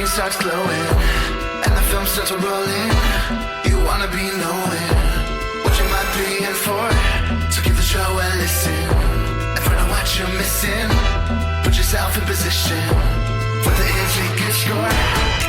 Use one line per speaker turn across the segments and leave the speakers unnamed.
screen starts glowing and the film starts rolling. You wanna be knowing what you might be in for. So give the show a listen and find out what you're missing. Put yourself in position for the intricate score.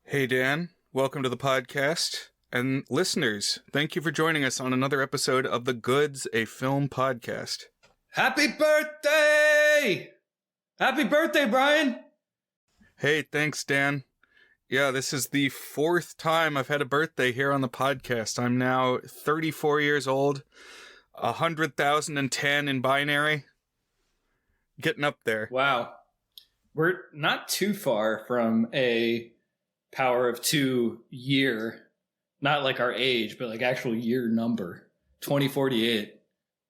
Hey Dan, welcome to the podcast. And listeners, thank you for joining us on another episode of The Goods, a film podcast.
Happy birthday! Happy birthday, Brian!
Hey, thanks, Dan. Yeah, this is the fourth time I've had a birthday here on the podcast. I'm now 34 years old, 100,010 in binary. Getting up there.
Wow. We're not too far from a power of 2 year, not like our age, but like actual year number, 2048.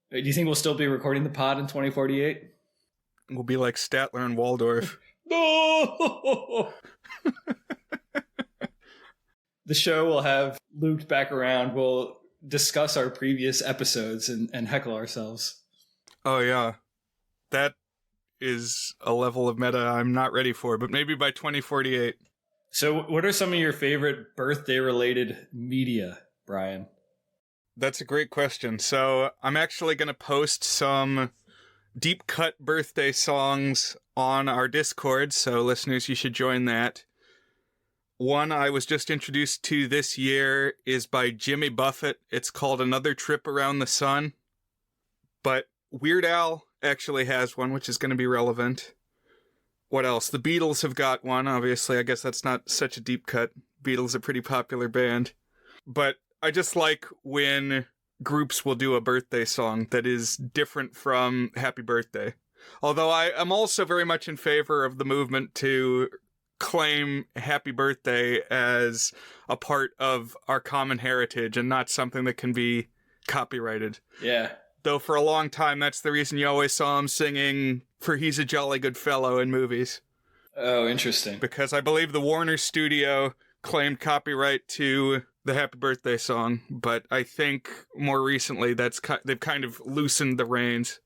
Do you think we'll still be recording the pod in 2048?
We'll be like Statler and Waldorf.
No! The show will have looped back around. We'll discuss our previous episodes and heckle ourselves.
Oh, yeah. That is a level of meta I'm not ready for, but maybe by 2048.
So what are some of your favorite birthday-related media, Brian?
That's a great question. So I'm actually going to post some deep cut birthday songs on our Discord, so listeners, you should join that. One I was just introduced to this year is by Jimmy Buffett. It's called Another Trip Around the Sun. But Weird Al actually has one, which is going to be relevant. What else? The Beatles have got one, obviously. I guess that's not such a deep cut. Beatles are a pretty popular band. But I just like when groups will do a birthday song that is different from Happy Birthday. Although I am also very much in favor of the movement to claim Happy Birthday as a part of our common heritage and not something that can be copyrighted.
Yeah.
Though for a long time, that's the reason you always saw him singing For He's a Jolly Good Fellow in movies.
Oh, interesting.
Because I believe the Warner studio claimed copyright to the Happy Birthday song, but I think more recently they've kind of loosened the reins.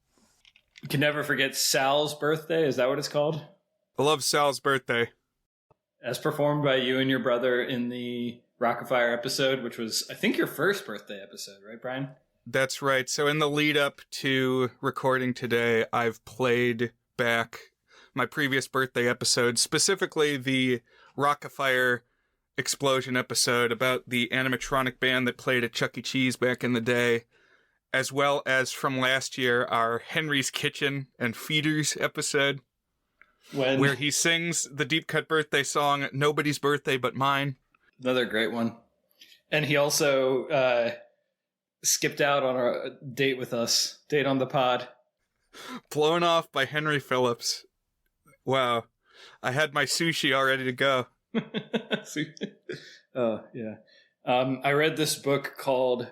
You can never forget Sal's birthday. Is that what it's called?
I love Sal's Birthday.
As performed by you and your brother in the Rockafire episode, which was, I think, your first birthday episode, right, Brian?
That's right. So in the lead up to recording today, I've played back my previous birthday episode, specifically the Rockafire explosion episode about the animatronic band that played at Chuck E. Cheese back in the day, as well as from last year, our Henry's Kitchen and Feeders episode, where he sings the deep cut birthday song, Nobody's Birthday But Mine.
Another great one. And he also skipped out on our date with us, date on the pod.
Blown off by Henry Phillips. Wow. I had my sushi all ready to go.
Oh, yeah. I read this book called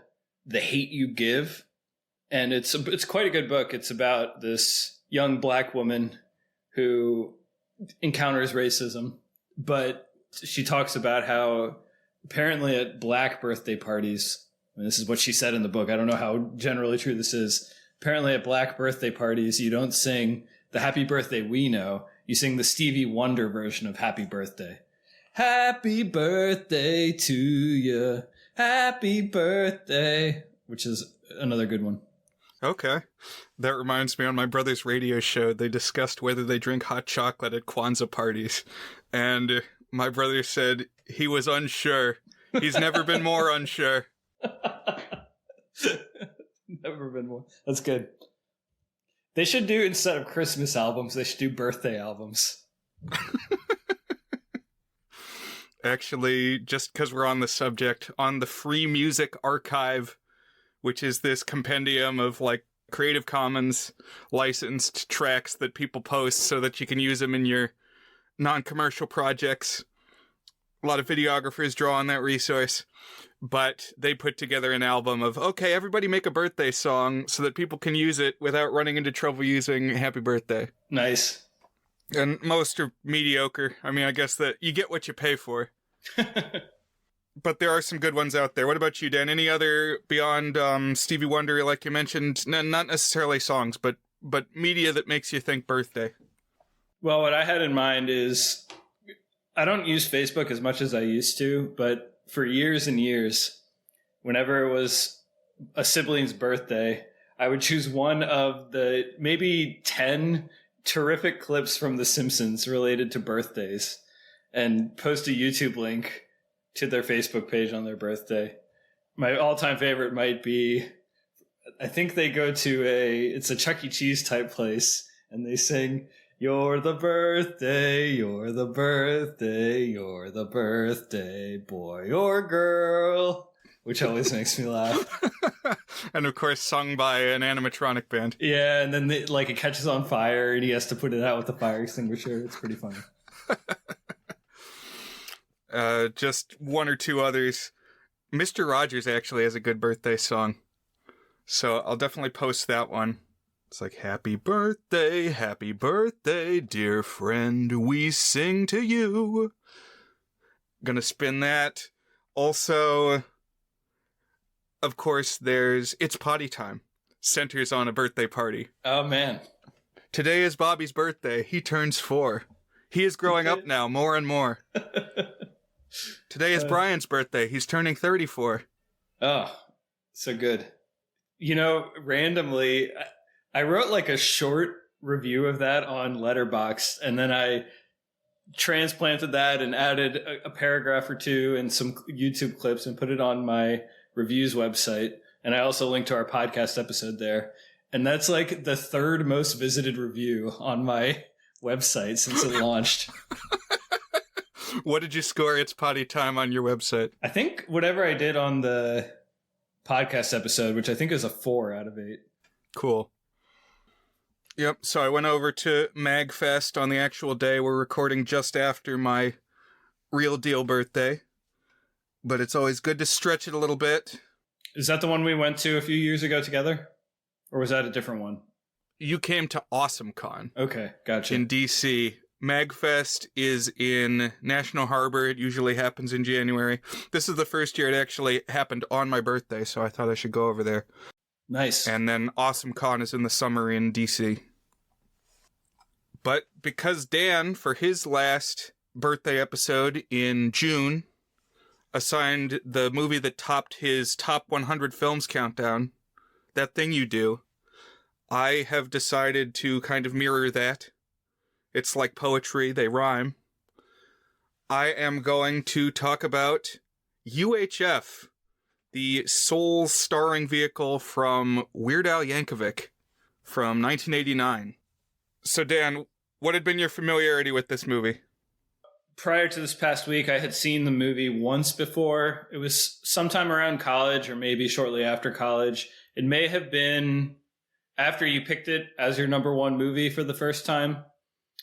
The Hate You Give, and it's quite a good book. It's about this young black woman who encounters racism, but she talks about how apparently at black birthday parties, and this is what she said in the book, I don't know how generally true this is, apparently at black birthday parties, you don't sing the Happy Birthday we know, you sing the Stevie Wonder version of Happy Birthday. Happy birthday to you. Happy birthday. Which is another good one.
Okay. That reminds me, on my brother's radio show, they discussed whether they drink hot chocolate at Kwanzaa parties. And my brother said he was unsure. He's never been more unsure.
Never been more. That's good. They should do, instead of Christmas albums, they should do birthday albums.
Actually, just because we're on the subject, on the Free Music Archive, which is this compendium of like Creative Commons licensed tracks that people post so that you can use them in your non-commercial projects. A lot of videographers draw on that resource. but they put together an album of, okay, everybody make a birthday song so that people can use it without running into trouble using Happy Birthday.
Nice.
And most are mediocre. I mean, I guess that you get what you pay for. But there are some good ones out there. What about you, Dan? Any other beyond Stevie Wonder, like you mentioned? Not necessarily songs, but media that makes you think birthday.
Well, what I had in mind is I don't use Facebook as much as I used to, but for years and years, whenever it was a sibling's birthday, I would choose one of the maybe 10 terrific clips from The Simpsons related to birthdays and post a YouTube link to their Facebook page on their birthday. My all-time favorite might be, I think they go to it's a Chuck E. Cheese type place, and they sing, "You're the birthday, you're the birthday, you're the birthday, boy or girl," which always makes me laugh.
And of course, sung by an animatronic band.
Yeah, and then it catches on fire, and he has to put it out with the fire extinguisher. It's pretty funny.
Just one or two others. Mr. Rogers actually has a good birthday song, so I'll definitely post that one. It's like, happy birthday, dear friend, we sing to you. Gonna spin that. Also, of course, there's It's Potty Time. Centers on a birthday party.
Oh, man.
Today is Bobby's birthday. He turns 4. He is growing up now, more and more. Today is Brian's birthday. He's turning 34.
Oh, so good. Randomly, I wrote a short review of that on Letterboxd, and then I transplanted that and added a paragraph or two and some YouTube clips and put it on my reviews website. And I also linked to our podcast episode there. And that's the third most visited review on my website since it launched.
What did you score It's Potty Time on your website?
I think whatever I did on the podcast episode, which I think is a 4 out of 8.
Cool. Yep, so I went over to MagFest on the actual day. We're recording just after my real deal birthday. But it's always good to stretch it a little bit.
Is that the one we went to a few years ago together? Or was that a different one?
You came to AwesomeCon.
Okay, gotcha.
In DC. MagFest is in National Harbor. It usually happens in January. This is the first year it actually happened on my birthday, so I thought I should go over there.
Nice.
And then AwesomeCon is in the summer in DC. But because Dan, for his last birthday episode in June, assigned the movie that topped his top 100 films countdown, That Thing You Do, I have decided to kind of mirror that. It's like poetry, they rhyme. I am going to talk about UHF, the sole starring vehicle from Weird Al Yankovic from 1989. So Dan, what had been your familiarity with this movie?
Prior to this past week, I had seen the movie once before. It was sometime around college or maybe shortly after college. It may have been after you picked it as your number one movie for the first time.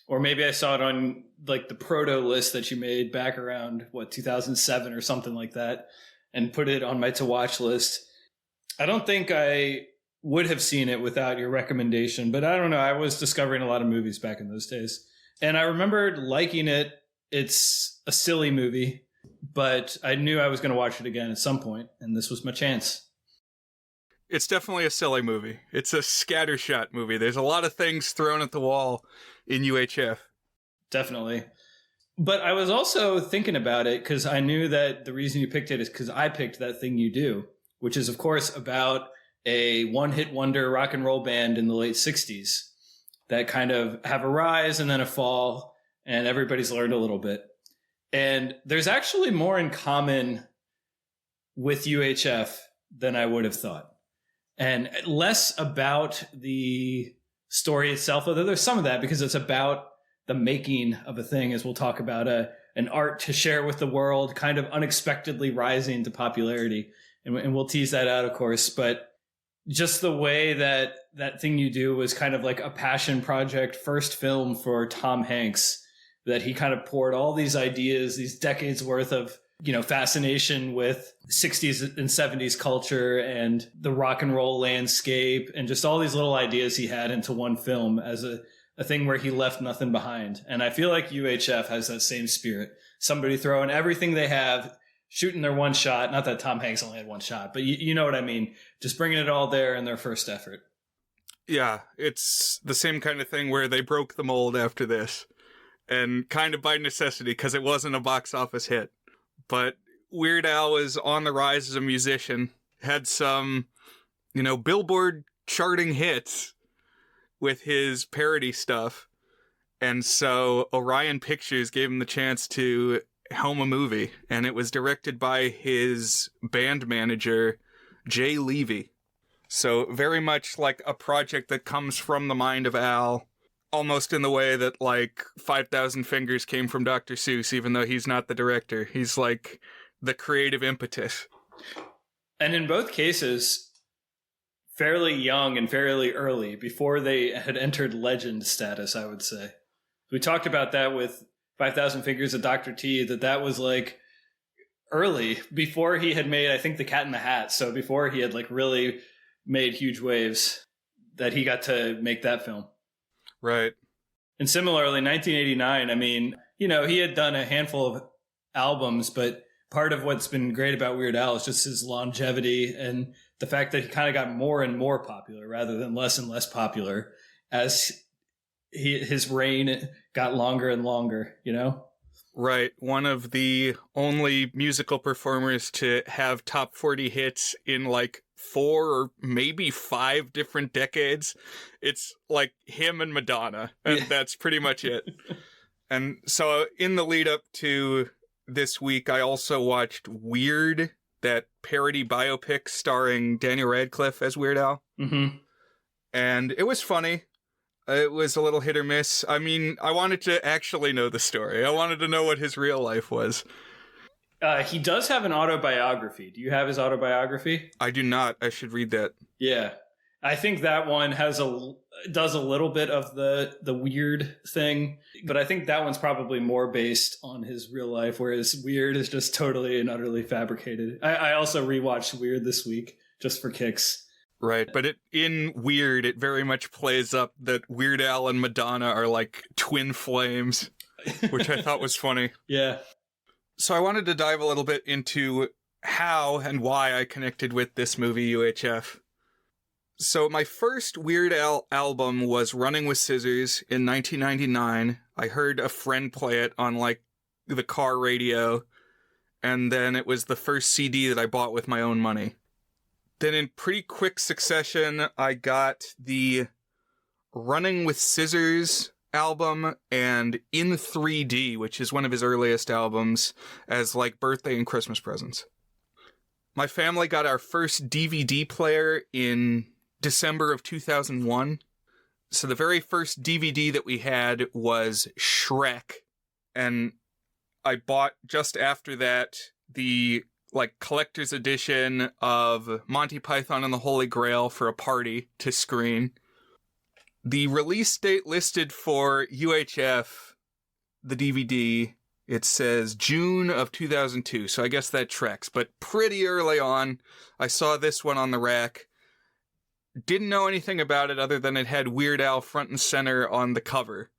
Or maybe I saw it on the proto list that you made back around 2007 or something like that, and put it on my to watch list. I don't think I would have seen it without your recommendation, but I don't know. I was discovering a lot of movies back in those days, and I remembered liking it. It's a silly movie, but I knew I was going to watch it again at some point, and this was my chance.
It's definitely a silly movie. It's a scattershot movie. There's a lot of things thrown at the wall in UHF.
Definitely. But I was also thinking about it because I knew that the reason you picked it is because I picked That Thing You Do, which is, of course, about a one-hit wonder rock and roll band in the late 60s that kind of have a rise and then a fall, and everybody's learned a little bit. And there's actually more in common with UHF than I would have thought. And less about the story itself, although there's some of that because it's about the making of a thing, as we'll talk about, an art to share with the world, kind of unexpectedly rising to popularity. And we'll tease that out, of course. But just the way that That Thing You Do was kind of like a passion project, first film for Tom Hanks, that he kind of poured all these ideas, these decades worth of fascination with 60s and 70s culture and the rock and roll landscape and just all these little ideas he had into one film as a thing where he left nothing behind. And I feel like UHF has that same spirit. Somebody throwing everything they have, shooting their one shot. Not that Tom Hanks only had one shot, but you know what I mean. Just bringing it all there in their first effort.
Yeah, it's the same kind of thing where they broke the mold after this. And kind of by necessity, because it wasn't a box office hit. But Weird Al was on the rise as a musician. Had some, Billboard charting hits with his parody stuff. And so Orion Pictures gave him the chance to helm a movie. And it was directed by his band manager, Jay Levy. So very much like a project that comes from the mind of Al, almost in the way that, 5,000 Fingers came from Dr. Seuss, even though he's not the director. He's, the creative impetus.
And in both cases, fairly young and fairly early, before they had entered legend status, I would say. We talked about that with 5,000 Fingers of Dr. T, that was, early, before he had made, I think, The Cat in the Hat. So before he had, really made huge waves, that he got to make that film.
Right.
And similarly, 1989, I mean, he had done a handful of albums, but part of what's been great about Weird Al is just his longevity and the fact that he kind of got more and more popular rather than less and less popular as his reign got longer and longer,
Right. One of the only musical performers to have top 40 hits in 4 or maybe 5 different decades. It's him and Madonna, and that's pretty much it. And so in the lead up to this week, I also watched Weird, that parody biopic starring Daniel Radcliffe as Weird Al.
Mm-hmm.
And it was funny. It was a little hit or miss. I mean, I wanted to actually know the story. I wanted to know what his real life was.
He does have an autobiography. Do you have his autobiography?
I do not. I should read that.
Yeah. I think that one does a little bit of the weird thing, but I think that one's probably more based on his real life, whereas Weird is just totally and utterly fabricated. I also rewatched Weird this week just for kicks.
Right, but in Weird, it very much plays up that Weird Al and Madonna are twin flames, which I thought was funny.
Yeah.
So I wanted to dive a little bit into how and why I connected with this movie, UHF. So my first Weird Al album was Running with Scissors in 1999. I heard a friend play it on the car radio, and then it was the first CD that I bought with my own money. Then in pretty quick succession, I got the Running with Scissors album and In 3D, which is one of his earliest albums, as birthday and Christmas presents. My family got our first DVD player in December of 2001. So the very first DVD that we had was Shrek. And I bought just after that the collector's edition of Monty Python and the Holy Grail for a party to screen. The release date listed for UHF, the DVD, it says June of 2002, so I guess that tracks. But pretty early on, I saw this one on the rack. Didn't know anything about it other than it had Weird Al front and center on the cover.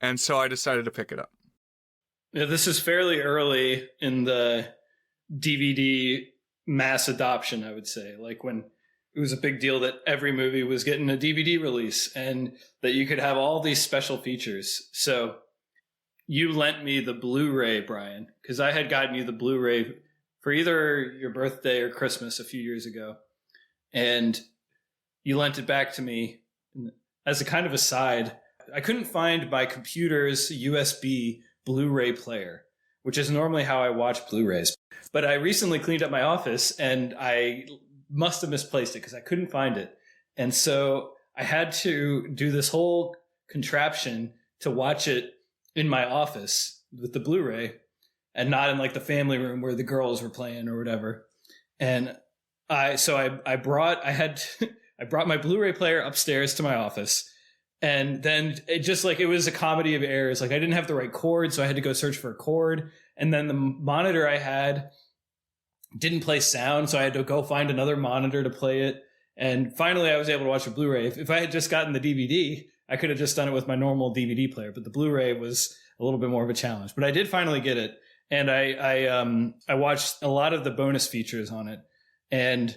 And so I decided to pick it up.
Yeah, this is fairly early in the DVD mass adoption, I would say. When it was a big deal that every movie was getting a DVD release and that you could have all these special features. So you lent me the Blu-ray, Brian, because I had gotten you the Blu-ray for either your birthday or Christmas a few years ago. And you lent it back to me as a kind of aside. I couldn't find my computer's USB Blu-ray player, which is normally how I watch Blu-rays. But I recently cleaned up my office and I must have misplaced it because I couldn't find it. And so I had to do this whole contraption to watch it in my office with the Blu-ray and not in the family room where the girls were playing or whatever. And I brought my Blu-ray player upstairs to my office. And then it was a comedy of errors. Like I didn't have the right cord, so I had to go search for a cord. And then the monitor I had didn't play sound, so I had to go find another monitor to play it. And finally, I was able to watch a Blu-ray. If I had just gotten the DVD, I could have just done it with my normal DVD player. But the Blu-ray was a little bit more of a challenge. But I did finally get it, and I watched a lot of the bonus features on it, and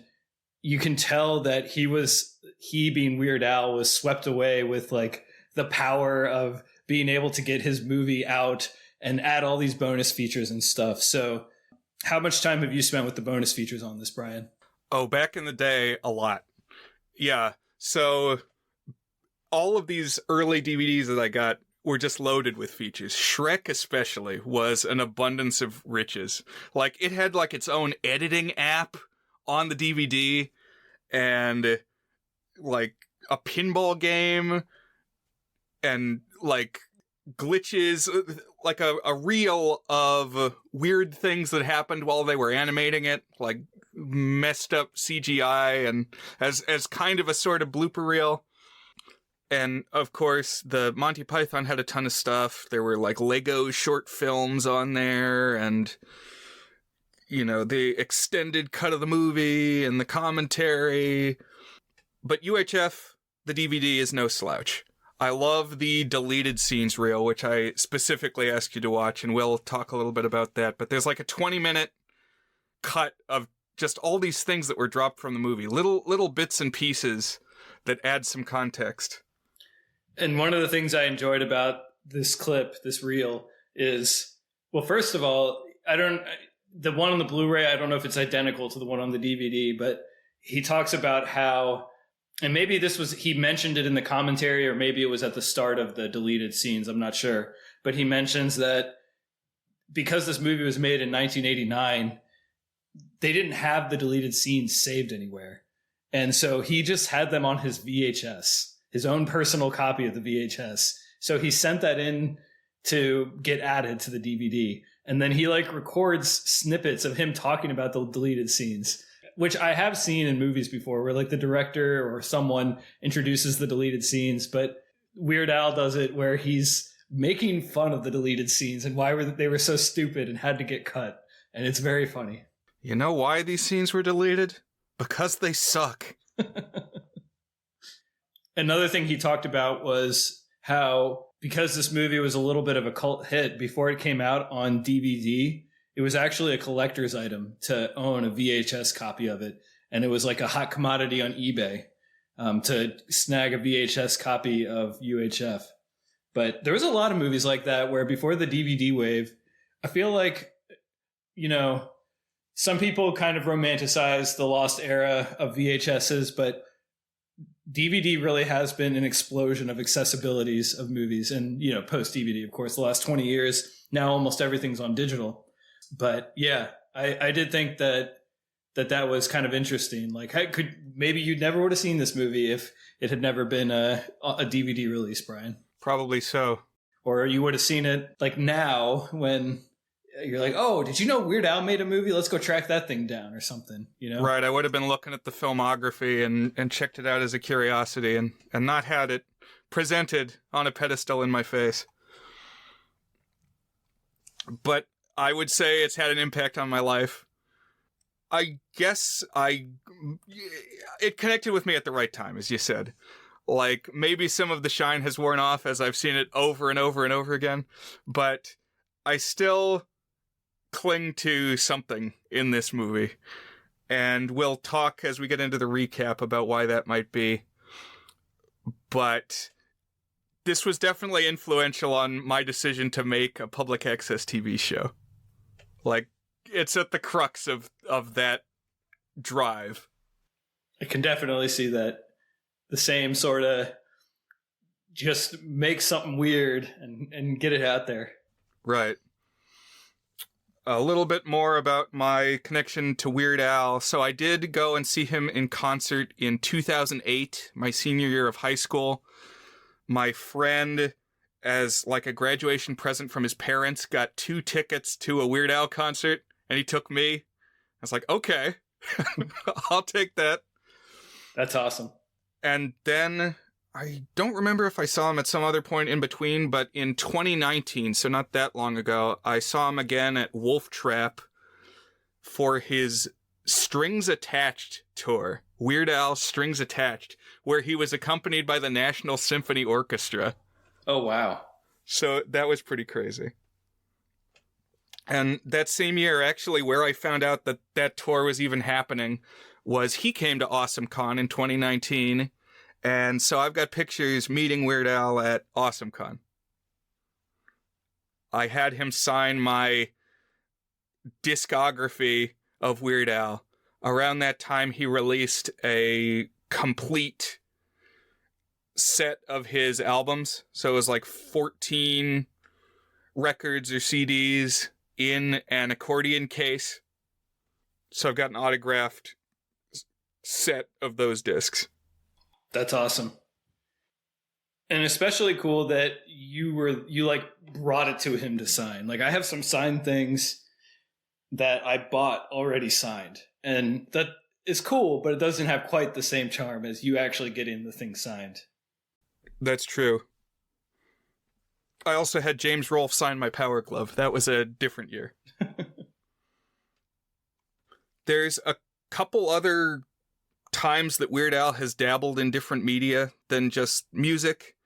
you can tell that he being Weird Al was swept away with like the power of being able to get his movie out and add all these bonus features and stuff. So how much time have you spent with the bonus features on this, Brian?
Oh, back in the day, a lot. Yeah. So all of these early DVDs that I got were just loaded with features. Shrek especially was an abundance of riches. Like it had like its own editing app on the DVD and like a pinball game and like glitches, like a reel of weird things that happened while they were animating it, like messed up CGI, and as kind of a sort of blooper reel. And of course, the Monty Python had a ton of stuff. There were like Lego short films on there, and you know, the extended cut of the movie and the commentary. But UHF, the DVD, is no slouch. I love the deleted scenes reel, which I specifically asked you to watch, and we'll talk a little bit about that. But there's like a 20-minute cut of just all these things that were dropped from the movie, little bits and pieces that add some context.
And one of the things I enjoyed about this clip, this reel, is, well, first of all, the one on the Blu-ray, I don't know if it's identical to the one on the DVD, but he talks about how, and maybe he mentioned it in the commentary, or maybe it was at the start of the deleted scenes, I'm not sure. But he mentions that because this movie was made in 1989, they didn't have the deleted scenes saved anywhere. And so he just had them on his VHS, his own personal copy of the VHS. So he sent that in to get added to the DVD. And then he like records snippets of him talking about the deleted scenes, which I have seen in movies before, where like the director or someone introduces the deleted scenes, but Weird Al does it where he's making fun of the deleted scenes and why they were so stupid and had to get cut. And it's very funny.
You know why these scenes were deleted? Because they suck.
Another thing he talked about was how, because this movie was a little bit of a cult hit before it came out on DVD, it was actually a collector's item to own a VHS copy of it. And it was like a hot commodity on eBay to snag a VHS copy of UHF. But there was a lot of movies like that where before the DVD wave, I feel like, you know, some people kind of romanticize the lost era of VHSs, but DVD really has been an explosion of accessibilities of movies. And, you know, post DVD, of course, the last 20 years, now almost everything's on digital. But yeah, I did think that was kind of interesting. Like, maybe you never would have seen this movie if it had never been a DVD release, Brian.
Probably so.
Or you would have seen it like now when you're like, oh, did you know Weird Al made a movie? Let's go track that thing down or something, you know?
Right, I would have been looking at the filmography and checked it out as a curiosity and not had it presented on a pedestal in my face. But I would say it's had an impact on my life. I guess it connected with me at the right time, as you said. Like, maybe some of the shine has worn off as I've seen it over and over and over again, but I still cling to something in this movie. And we'll talk as we get into the recap about why that might be. But this was definitely influential on my decision to make a public access TV show. Like, it's at the crux of that drive.
I can definitely see that. The same sort of just make something weird and get it out there.
Right. A little bit more about my connection to Weird Al. So I did go and see him in concert in 2008, my senior year of high school. My friend, as like a graduation present from his parents, got 2 tickets to a Weird Al concert, and he took me. I was like, okay, I'll take that.
That's awesome.
And then I don't remember if I saw him at some other point in between, but in 2019, so not that long ago, I saw him again at Wolf Trap for his Strings Attached tour, Weird Al Strings Attached, where he was accompanied by the National Symphony Orchestra.
Oh, wow.
So that was pretty crazy. And that same year, actually, where I found out that that tour was even happening was he came to AwesomeCon in 2019. And so I've got pictures meeting Weird Al at AwesomeCon. I had him sign my discography of Weird Al. Around that time, he released a complete set of his albums. So it was like 14 records or CDs in an accordion case. So I've got an autographed set of those discs.
That's awesome. And especially cool that you like brought it to him to sign. Like I have some signed things that I bought already signed. And that is cool, but it doesn't have quite the same charm as you actually getting the thing signed.
That's true. I also had James Rolfe sign my Power Glove. That was a different year. There's a couple other times that Weird Al has dabbled in different media than just music,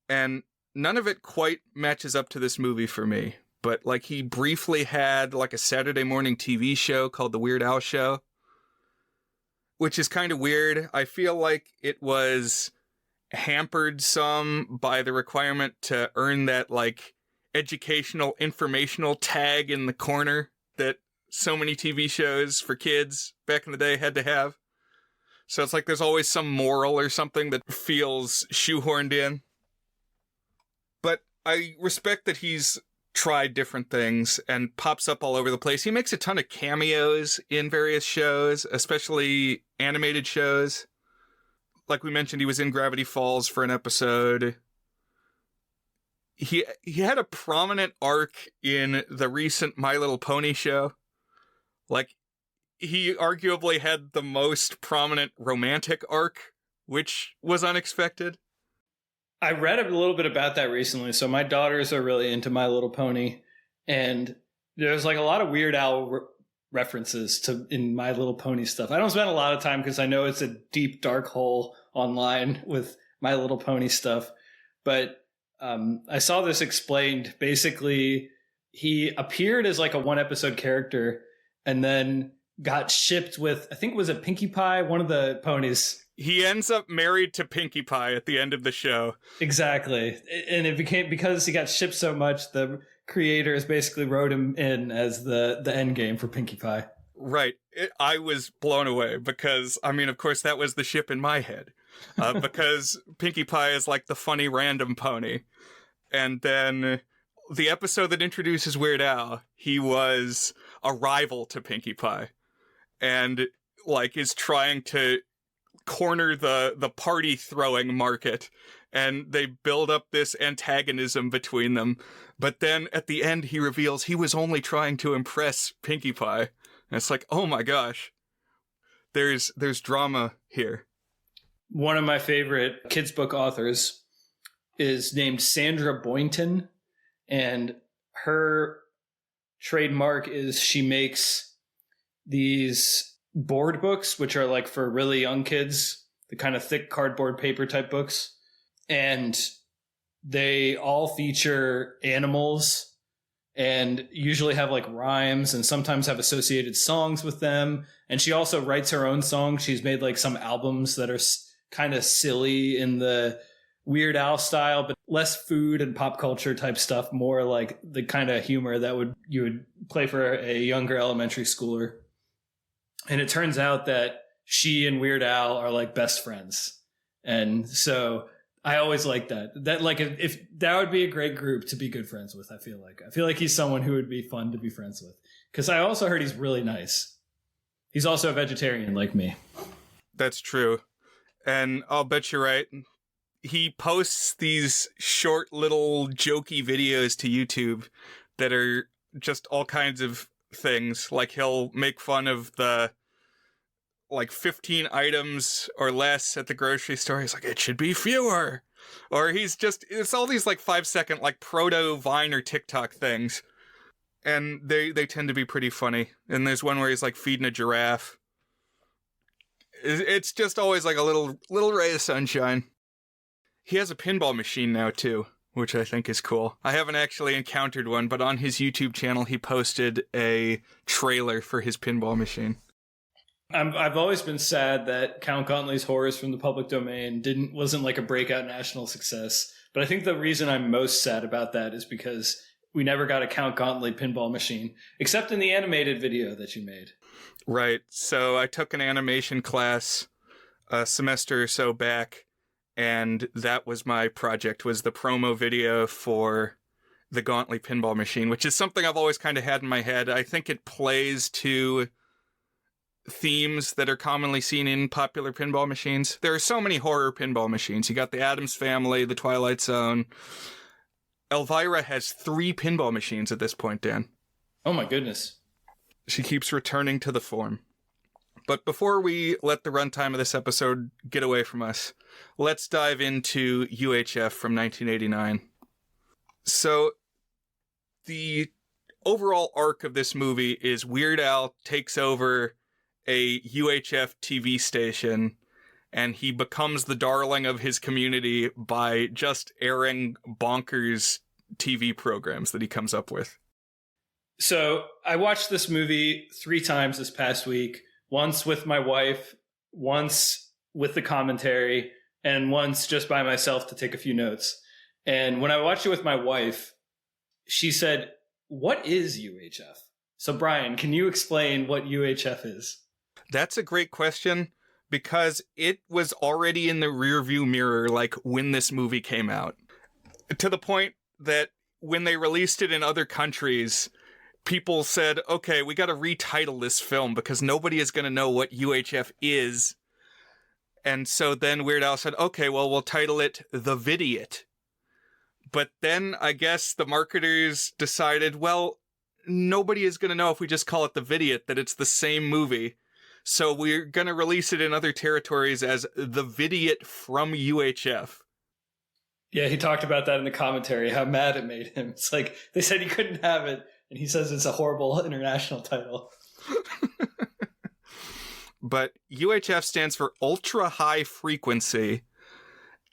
and none of it quite matches up to this movie for me. But like he briefly had like a Saturday morning TV show called The Weird Al Show, which is kind of weird. I feel like it was hampered some by the requirement to earn that like educational informational tag in the corner that so many TV shows for kids back in the day had to have. So it's like there's always some moral or something that feels shoehorned in. But I respect that he's tried different things and pops up all over the place. He makes a ton of cameos in various shows, especially animated shows. Like we mentioned, he was in Gravity Falls for an episode. He had a prominent arc in the recent My Little Pony show. Like, he arguably had the most prominent romantic arc, which was unexpected.
I read a little bit about that recently. So my daughters are really into My Little Pony, and there's like a lot of Weird Al references to in My Little Pony stuff. I don't spend a lot of time because I know it's a deep dark hole online with My Little Pony stuff, but I saw this explained. Basically, he appeared as like a one episode character and then got shipped with, I think, was it Pinkie Pie, one of the ponies.
He ends up married to Pinkie Pie at the end of the show.
Exactly. And it became, because he got shipped so much, the creators basically wrote him in as the end game for Pinkie Pie.
Right. I was blown away because, I mean, of course, that was the ship in my head. Because Pinkie Pie is like the funny random pony. And then the episode that introduces Weird Al, he was a rival to Pinkie Pie. And, like, is trying to corner the party throwing market, and they build up this antagonism between them. But then at the end, he reveals he was only trying to impress Pinkie Pie. And it's like, oh my gosh, there's drama here.
One of my favorite kids book authors is named Sandra Boynton, and her trademark is she makes these board books, which are like for really young kids, the kind of thick cardboard paper type books. And they all feature animals and usually have like rhymes and sometimes have associated songs with them. And she also writes her own songs. She's made like some albums that are kind of silly in the Weird Al style, but less food and pop culture type stuff, more like the kind of humor that you would play for a younger elementary schooler. And it turns out that she and Weird Al are like best friends. And so I always like that. That like if that would be a great group to be good friends with, I feel like he's someone who would be fun to be friends with. Because I also heard he's really nice. He's also a vegetarian like me.
That's true. And I'll bet you're right. He posts these short little jokey videos to YouTube that are just all kinds of things. Like he'll make fun of the like 15 items or less at the grocery store, he's like, it should be fewer. Or it's all these like 5-second like proto Vine or TikTok things. And they tend to be pretty funny. And there's one where he's like feeding a giraffe. It's just always like a little ray of sunshine. He has a pinball machine now too, which I think is cool. I haven't actually encountered one, but on his YouTube channel, he posted a trailer for his pinball machine.
I've always been sad that Count Gauntlet's Horrors from the Public Domain wasn't like a breakout national success. But I think the reason I'm most sad about that is because we never got a Count Gauntlet pinball machine, except in the animated video that you made.
Right. So I took an animation class a semester or so back, and that was my project, was the promo video for the Gauntlet pinball machine, which is something I've always kind of had in my head. I think it plays to themes that are commonly seen in popular pinball machines. There are so many horror pinball machines. You got the Addams Family, the Twilight Zone. Elvira has 3 pinball machines at this point, Dan.
Oh my goodness.
She keeps returning to the form. But before we let the runtime of this episode get away from us, let's dive into UHF from 1989. So, the overall arc of this movie is Weird Al takes over a UHF TV station, and he becomes the darling of his community by just airing bonkers TV programs that he comes up with.
So I watched this movie 3 times this past week, once with my wife, once with the commentary, and once just by myself to take a few notes. And when I watched it with my wife, she said, "What is UHF?" So Brian, can you explain what UHF is?
That's a great question, because it was already in the rearview mirror like when this movie came out. To the point that when they released it in other countries, people said, okay, we got to retitle this film because nobody is going to know what UHF is. And so then Weird Al said, okay, well, we'll title it The Vidiot. But then I guess the marketers decided, well, nobody is going to know if we just call it The Vidiot that it's the same movie. So we're going to release it in other territories as The Vidiot from UHF.
Yeah, he talked about that in the commentary, how mad it made him. It's like, they said he couldn't have it, and he says it's a horrible international title.
But UHF stands for Ultra High Frequency,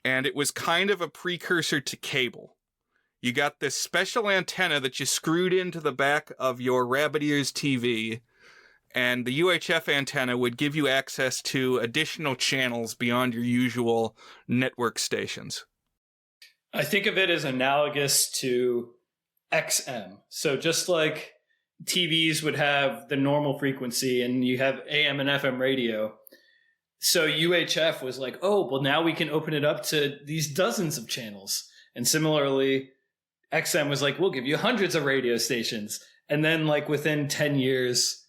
and it was kind of a precursor to cable. You got this special antenna that you screwed into the back of your rabbit ears TV, and the UHF antenna would give you access to additional channels beyond your usual network stations.
I think of it as analogous to XM. So just like TVs would have the normal frequency and you have AM and FM radio, so UHF was like, oh, well, now we can open it up to these dozens of channels. And similarly, XM was like, we'll give you hundreds of radio stations. And then like within 10 years,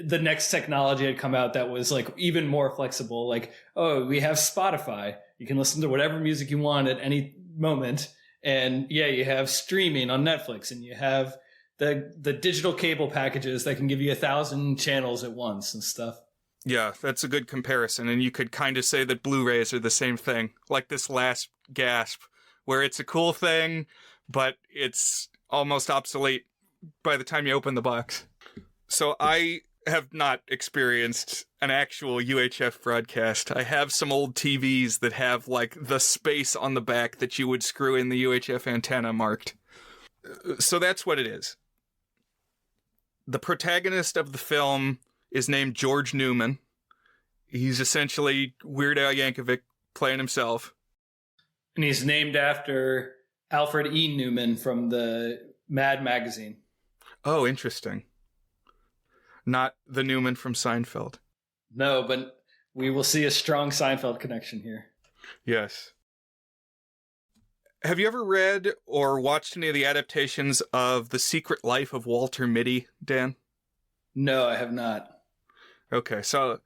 the next technology had come out that was like even more flexible. Like, oh, we have Spotify. You can listen to whatever music you want at any moment. And yeah, you have streaming on Netflix, and you have the digital cable packages that can give you 1,000 channels at once and stuff.
Yeah, that's a good comparison. And you could kind of say that Blu-rays are the same thing, like this last gasp, where it's a cool thing, but it's almost obsolete by the time you open the box. So I have not experienced an actual UHF broadcast. I have some old TVs that have like the space on the back that you would screw in the UHF antenna marked. So that's what it is. The protagonist of the film is named George Newman. He's essentially Weird Al Yankovic playing himself.
And he's named after Alfred E. Newman from the Mad magazine.
Oh, interesting. Not the Newman from Seinfeld.
No, but we will see a strong Seinfeld connection here.
Yes. Have you ever read or watched any of the adaptations of The Secret Life of Walter Mitty, Dan?
No, I have not.
Okay, so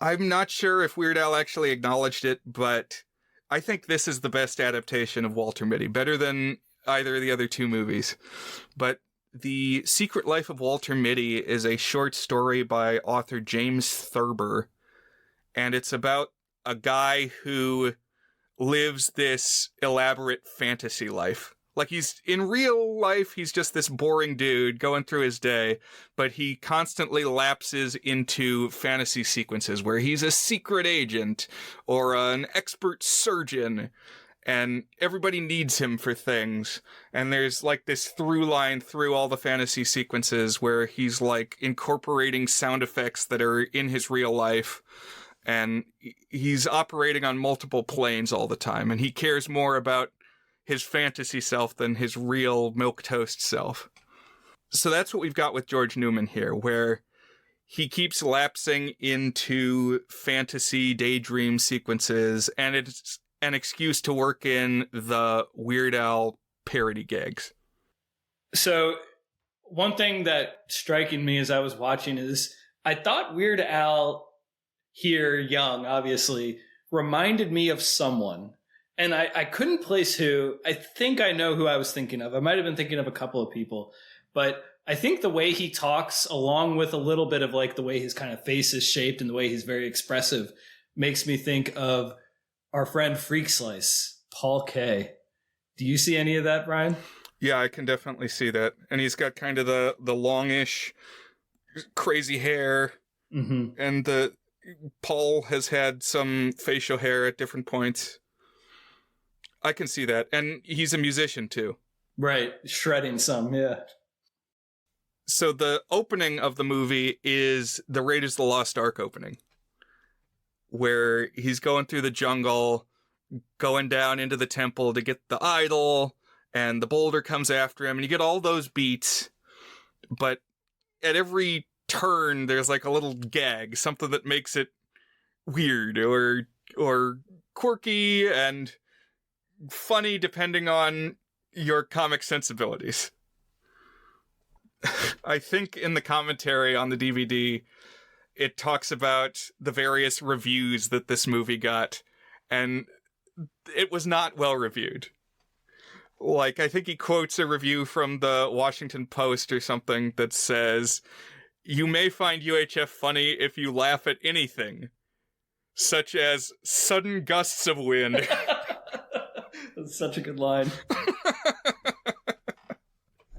I'm not sure if Weird Al actually acknowledged it, but I think this is the best adaptation of Walter Mitty, better than either of the other 2 movies. But The Secret Life of Walter Mitty is a short story by author James Thurber, and it's about a guy who lives this elaborate fantasy life. Like, he's in real life, he's just this boring dude going through his day, but he constantly lapses into fantasy sequences where he's a secret agent or an expert surgeon, and everybody needs him for things. And there's like this through line through all the fantasy sequences where he's like incorporating sound effects that are in his real life. And he's operating on multiple planes all the time. And he cares more about his fantasy self than his real milquetoast self. So that's what we've got with George Newman here, where he keeps lapsing into fantasy daydream sequences, and it's an excuse to work in the Weird Al parody gags.
So one thing that striking me as I was watching is I thought Weird Al here, young, obviously, reminded me of someone. And I couldn't place who. I think I know who I was thinking of. I might have been thinking of a couple of people. But I think the way he talks, along with a little bit of like the way his kind of face is shaped and the way he's very expressive, makes me think of our friend Freak Slice, Paul Kaye. Do you see any of that, Brian?
Yeah, I can definitely see that. And he's got kind of the longish, crazy hair.
Mm-hmm.
And Paul has had some facial hair at different points. I can see that. And he's a musician, too.
Right. Shredding some, yeah.
So the opening of the movie is the Raiders of the Lost Ark opening, where he's going through the jungle, going down into the temple to get the idol, and the boulder comes after him, and you get all those beats, but at every turn, there's like a little gag, something that makes it weird or quirky and funny depending on your comic sensibilities. I think in the commentary on the DVD, it talks about the various reviews that this movie got, and it was not well reviewed. Like, I think he quotes a review from the Washington Post or something that says, "You may find UHF funny if you laugh at anything, such as sudden gusts of wind."
That's such a good line.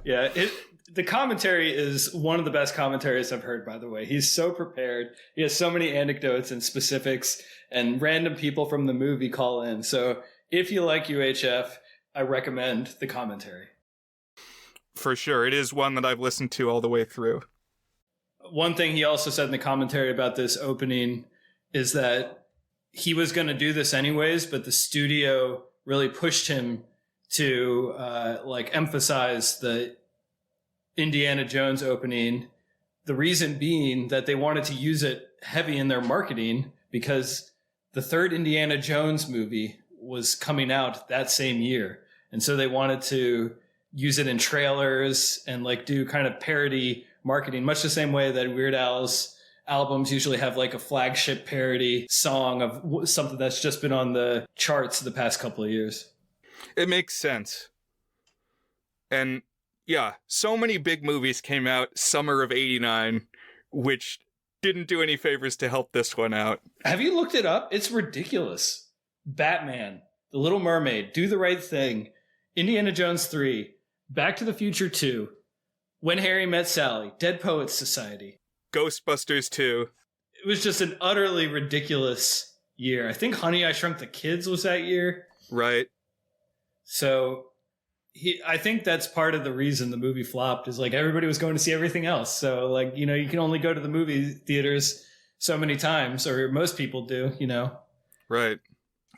Yeah, the commentary is one of the best commentaries I've heard, by the way. He's so prepared. He has so many anecdotes and specifics, and random people from the movie call in. So if you like UHF, I recommend the commentary.
For sure. It is one that I've listened to all the way through.
One thing he also said in the commentary about this opening is that he was going to do this anyways, but the studio really pushed him to emphasize the Indiana Jones opening. The reason being that they wanted to use it heavy in their marketing because the third Indiana Jones movie was coming out that same year. And so they wanted to use it in trailers and like do kind of parody marketing, much the same way that Weird Al's albums usually have like a flagship parody song of something that's just been on the charts the past couple of years.
It makes sense. And yeah, so many big movies came out summer of '89, which didn't do any favors to help this one out.
Have you looked it up? It's ridiculous. Batman, The Little Mermaid, Do the Right Thing, Indiana Jones 3, Back to the Future 2, When Harry Met Sally, Dead Poets Society,
Ghostbusters 2.
It was just an utterly ridiculous year. I think Honey, I Shrunk the Kids was that year.
Right.
So I think that's part of the reason the movie flopped is like everybody was going to see everything else. So like, you know, you can only go to the movie theaters so many times, or most people do, you know.
Right.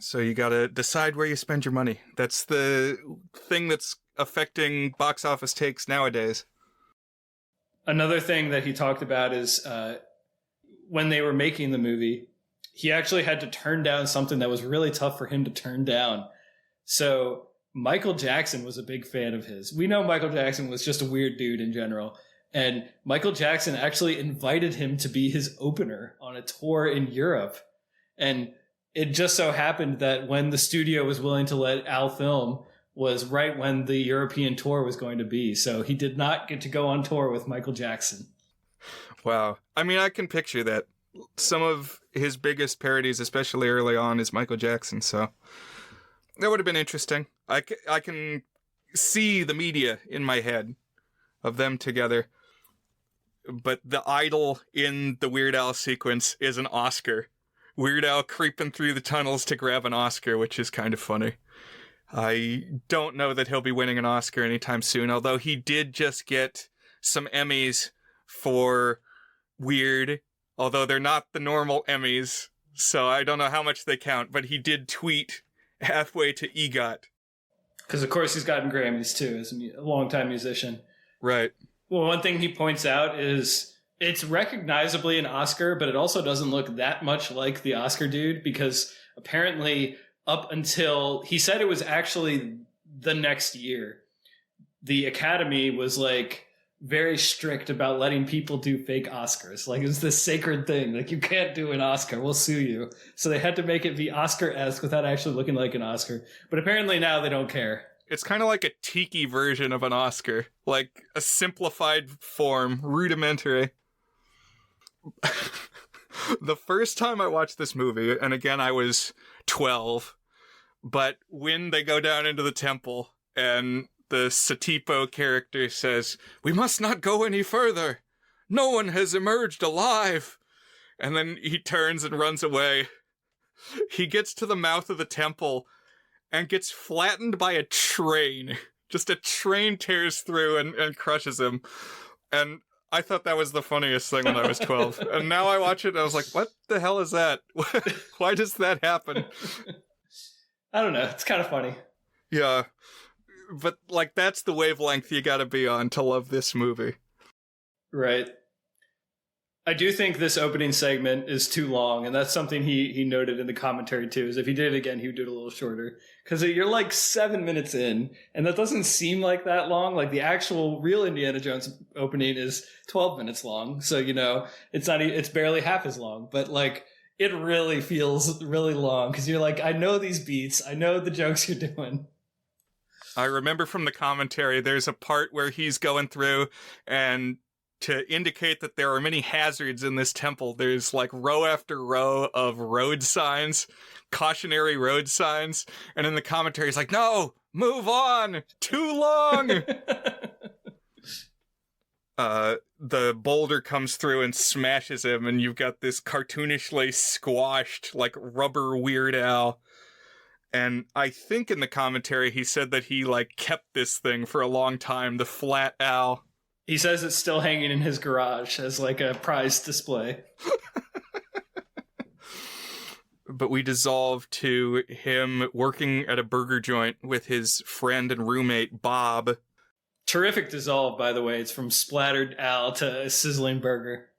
So you got to decide where you spend your money. That's the thing that's affecting box office takes nowadays.
Another thing that he talked about is when they were making the movie, he actually had to turn down something that was really tough for him to turn down. So Michael Jackson was a big fan of his. We know Michael Jackson was just a weird dude in general. And Michael Jackson actually invited him to be his opener on a tour in Europe. And it just so happened that when the studio was willing to let Al film, was right when the European tour was going to be. So he did not get to go on tour with Michael Jackson.
Wow. I mean, I can picture that. Some of his biggest parodies, especially early on, is Michael Jackson, so that would have been interesting. I can see the media in my head of them together. But the idol in the Weird Al sequence is an Oscar. Weird Al creeping through the tunnels to grab an Oscar, which is kind of funny. I don't know that he'll be winning an Oscar anytime soon, although he did just get some Emmys for Weird, although they're not the normal Emmys, so I don't know how much they count, but he did tweet halfway to EGOT.
Because, of course, he's gotten Grammys, too, as a longtime musician.
Right.
Well, one thing he points out is it's recognizably an Oscar, but it also doesn't look that much like the Oscar dude, because apparently up until he said it was actually the next year, the Academy was like very strict about letting people do fake Oscars. Like, it's this sacred thing. Like, you can't do an Oscar. We'll sue you. So they had to make it be Oscar-esque without actually looking like an Oscar. But apparently now they don't care.
It's kind of like a tiki version of an Oscar. Like a simplified form, rudimentary. The first time I watched this movie, and again I was 12, but when they go down into the temple and the Satipo character says, "We must not go any further. No one has emerged alive." And then he turns and runs away. He gets to the mouth of the temple and gets flattened by a train. Just a train tears through and crushes him. And I thought that was the funniest thing when I was 12. And now I watch it and I was like, what the hell is that? Why does that happen?
I don't know. It's kind of funny.
Yeah. But, like, that's the wavelength you gotta be on to love this movie.
Right. I do think this opening segment is too long, and that's something he noted in the commentary too, is if he did it again, he would do it a little shorter. Because you're like 7 minutes in, and that doesn't seem like that long. Like, the actual real Indiana Jones opening is 12 minutes long, so, you know, it's barely half as long. But, like, it really feels really long, because you're like, I know these beats, I know the jokes you're doing.
I remember from the commentary, there's a part where he's going through, and to indicate that there are many hazards in this temple, there's like row after row of road signs, cautionary road signs, and in the commentary he's like, no, move on, too long. The boulder comes through and smashes him, and you've got this cartoonishly squashed, like, rubber Weird Al. And I think in the commentary he said that he, like, kept this thing for a long time, the flat Al.
He says it's still hanging in his garage as like a prize display.
But we dissolve to him working at a burger joint with his friend and roommate, Bob.
Terrific dissolve, by the way. It's from splattered Al to a sizzling burger.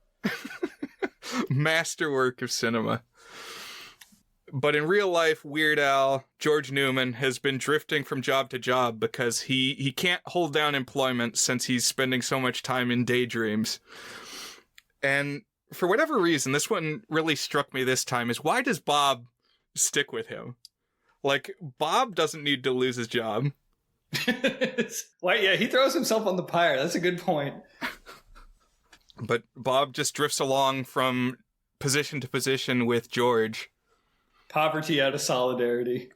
Masterwork of cinema. But in real life, Weird Al, George Newman, has been drifting from job to job because he can't hold down employment since he's spending so much time in daydreams. And for whatever reason, this one really struck me this time, is why does Bob stick with him? Like, Bob doesn't need to lose his job.
Well, yeah, he throws himself on the pyre. That's a good point.
But Bob just drifts along from position to position with George.
Poverty out of solidarity.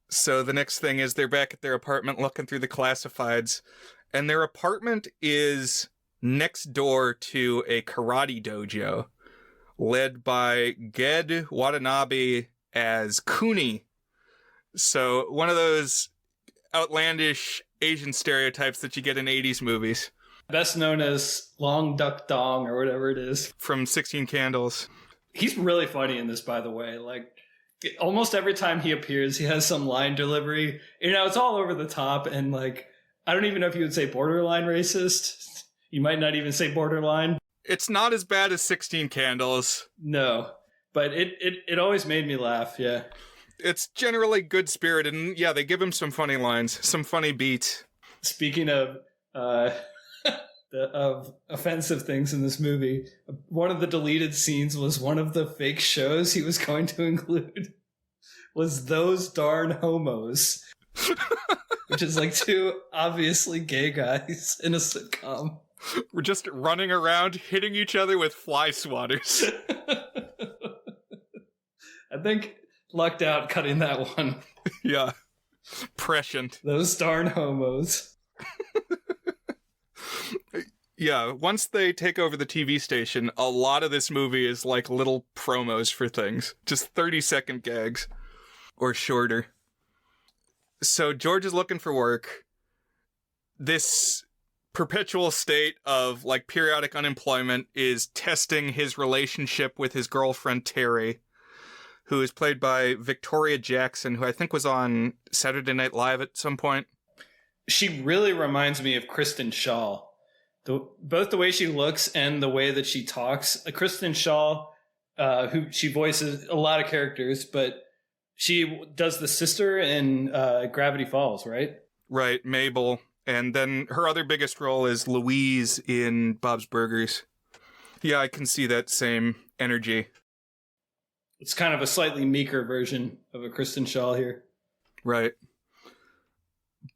So the next thing is they're back at their apartment looking through the classifieds, and their apartment is next door to a karate dojo led by Ged Watanabe as Kuni. So one of those outlandish Asian stereotypes that you get in 80s movies.
Best known as Long Duck Dong or whatever it is.
From 16 Candles.
He's really funny in this, by the way. Like, almost every time he appears, he has some line delivery. You know, it's all over the top, and, like, I don't even know if you would say borderline racist. You might not even say borderline.
It's not as bad as 16 Candles.
No, but it always made me laugh, yeah.
It's generally good spirited, and yeah, they give him some funny lines, some funny beats.
Speaking of offensive things in this movie, one of the deleted scenes was one of the fake shows he was going to include, was those darn homos, which is like two obviously gay guys in a sitcom.
We're just running around hitting each other with fly swatters.
I think lucked out cutting that one.
Yeah. Prescient.
Those darn homos.
Yeah, once they take over the TV station, a lot of this movie is like little promos for things. Just 30-second gags. Or shorter. So George is looking for work. This perpetual state of like periodic unemployment is testing his relationship with his girlfriend Terry, who is played by Victoria Jackson, who I think was on Saturday Night Live at some point.
She really reminds me of Kristen Shaw. Both the way she looks and the way that she talks. Kristen Shaw, who she voices a lot of characters, but she does the sister in Gravity Falls, right?
Right, Mabel. And then her other biggest role is Louise in Bob's Burgers. Yeah, I can see that same energy.
It's kind of a slightly meeker version of a Kristen Shaw here.
Right.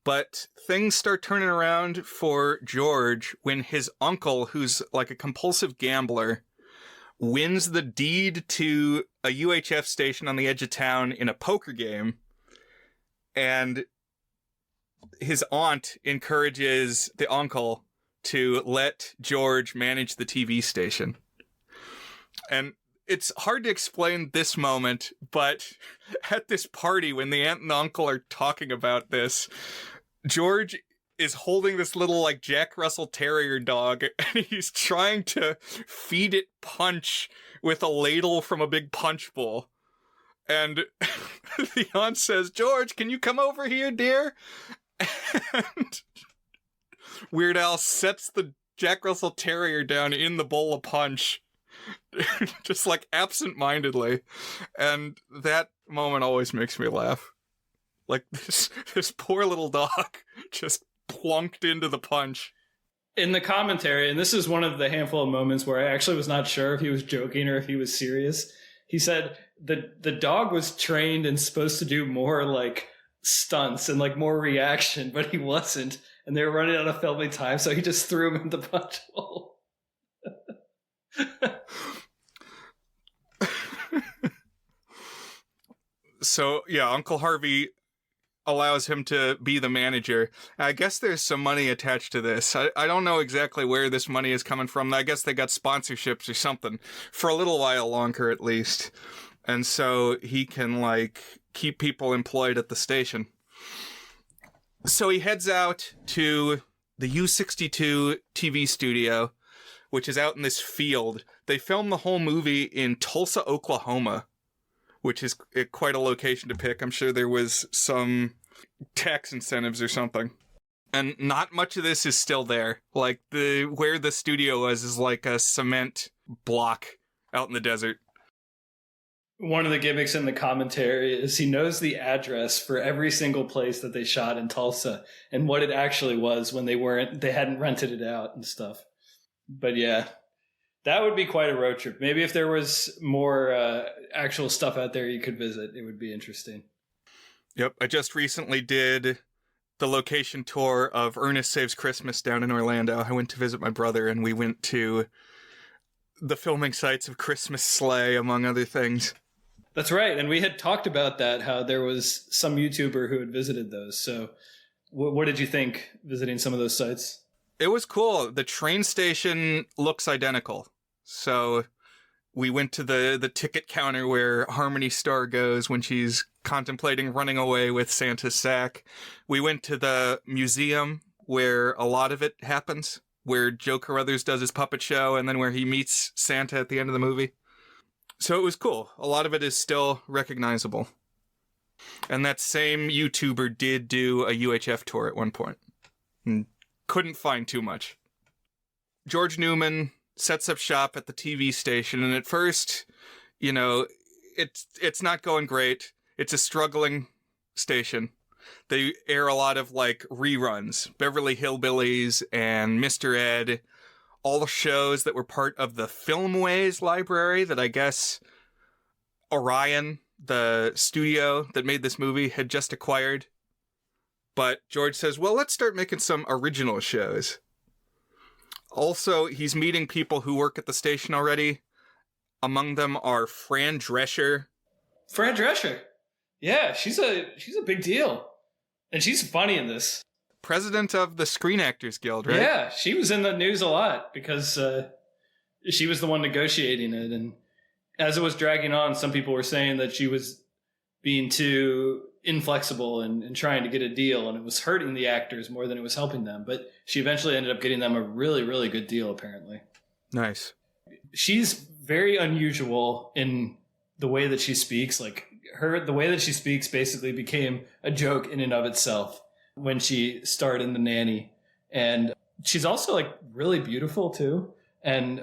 But things start turning around for George when his uncle, who's like a compulsive gambler, wins the deed to a UHF station on the edge of town in a poker game. And his aunt encourages the uncle to let George manage the TV station. And it's hard to explain this moment, but at this party, when the aunt and the uncle are talking about this, George is holding this little like Jack Russell Terrier dog, and he's trying to feed it punch with a ladle from a big punch bowl. And the aunt says, "George, can you come over here, dear?" And Weird Al sets the Jack Russell Terrier down in the bowl of punch, just like absent-mindedly. And that moment always makes me laugh. Like this poor little dog just plunked into the punch.
In the commentary, and this is one of the handful of moments where I actually was not sure if he was joking or if he was serious. He said the dog was trained and supposed to do more like stunts and like more reaction, but he wasn't. And they were running out of filming time, so he just threw him in the punch bowl.
So, yeah, Uncle Harvey allows him to be the manager. I guess there's some money attached to this. I don't know exactly where this money is coming from. I guess they got sponsorships or something for a little while longer at least. And so he can like keep people employed at the station. So he heads out to the U62 TV studio, which is out in this field. They filmed the whole movie in Tulsa, Oklahoma, which is quite a location to pick. I'm sure there was some tax incentives or something. And not much of this is still there. Like, where the studio was is like a cement block out in the desert.
One of the gimmicks in the commentary is he knows the address for every single place that they shot in Tulsa and what it actually was when they hadn't rented it out and stuff. But yeah, that would be quite a road trip. Maybe if there was more actual stuff out there you could visit, it would be interesting.
Yep, I just recently did the location tour of Ernest Saves Christmas down in Orlando. I went to visit my brother, and we went to the filming sites of Christmas Sleigh, among other things.
That's right, and we had talked about that, how there was some YouTuber who had visited those. So what did you think visiting some of those sites?
It was cool. The train station looks identical. So we went to the ticket counter where Harmony Star goes when she's contemplating running away with Santa's sack. We went to the museum where a lot of it happens, where Joe Carruthers does his puppet show and then where he meets Santa at the end of the movie. So it was cool. A lot of it is still recognizable. And that same YouTuber did do a UHF tour at one point. And couldn't find too much. George Newman sets up shop at the TV station, and at first, you know, it's not going great. It's a struggling station. They air a lot of, like, reruns. Beverly Hillbillies and Mr. Ed. All the shows that were part of the Filmways library that I guess Orion, the studio that made this movie had just acquired. But George says, well, let's start making some original shows. Also, he's meeting people who work at the station already. Among them are Fran Drescher.
Fran Drescher. Yeah, she's a big deal. And she's funny in this.
President of the Screen Actors Guild, right?
Yeah, she was in the news a lot because she was the one negotiating it. And as it was dragging on, some people were saying that she was being too inflexible and trying to get a deal, and it was hurting the actors more than it was helping them. But she eventually ended up getting them a really, really good deal, apparently.
Nice.
She's very unusual in the way that she speaks. Like the way that she speaks basically became a joke in and of itself when she starred in The Nanny. And she's also like really beautiful too. And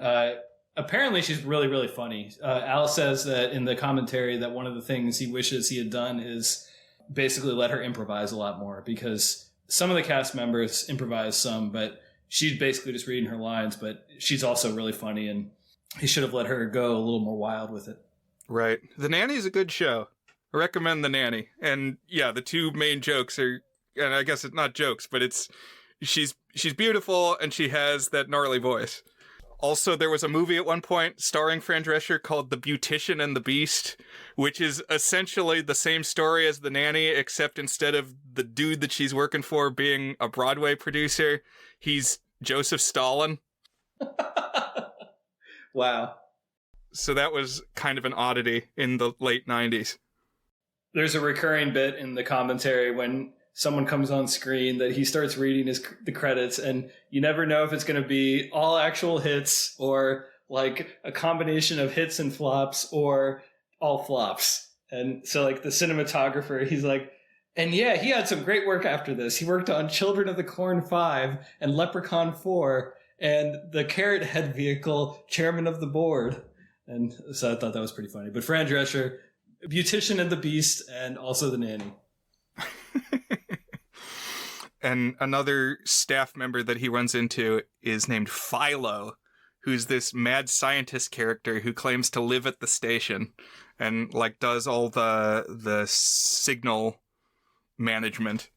apparently she's really, really funny. Al says that in the commentary that one of the things he wishes he had done is basically let her improvise a lot more, because some of the cast members improvise some, but she's basically just reading her lines, but she's also really funny, and he should have let her go a little more wild with it.
Right. The Nanny's a good show. I recommend The Nanny. And yeah, the two main jokes are, and I guess it's not jokes, but it's she's beautiful and she has that gnarly voice. Also, there was a movie at one point starring Fran Drescher called The Beautician and the Beast, which is essentially the same story as The Nanny, except instead of the dude that she's working for being a Broadway producer, he's Joseph Stalin.
Wow.
So that was kind of an oddity in the late 90s.
There's a recurring bit in the commentary when someone comes on screen that he starts reading the credits, and you never know if it's going to be all actual hits or like a combination of hits and flops or all flops. And so like the cinematographer, he's like, and yeah, he had some great work after this. He worked on Children of the Corn 5 and Leprechaun 4 and the Carrot Head Vehicle, Chairman of the Board. And so I thought that was pretty funny. But Fran Drescher, Beautician and the Beast, and also The Nanny.
And another staff member that he runs into is named Philo, who's this mad scientist character who claims to live at the station and like does all the signal management.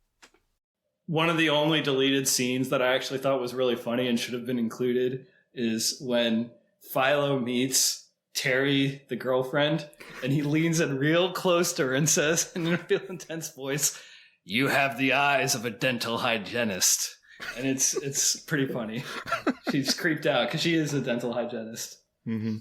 One of the only deleted scenes that I actually thought was really funny and should have been included is when Philo meets Terry, the girlfriend, and he leans in real close to her and says in a real intense voice, "You have the eyes of a dental hygienist." And it's pretty funny. She's creeped out because she is a dental hygienist.
Mm-hmm.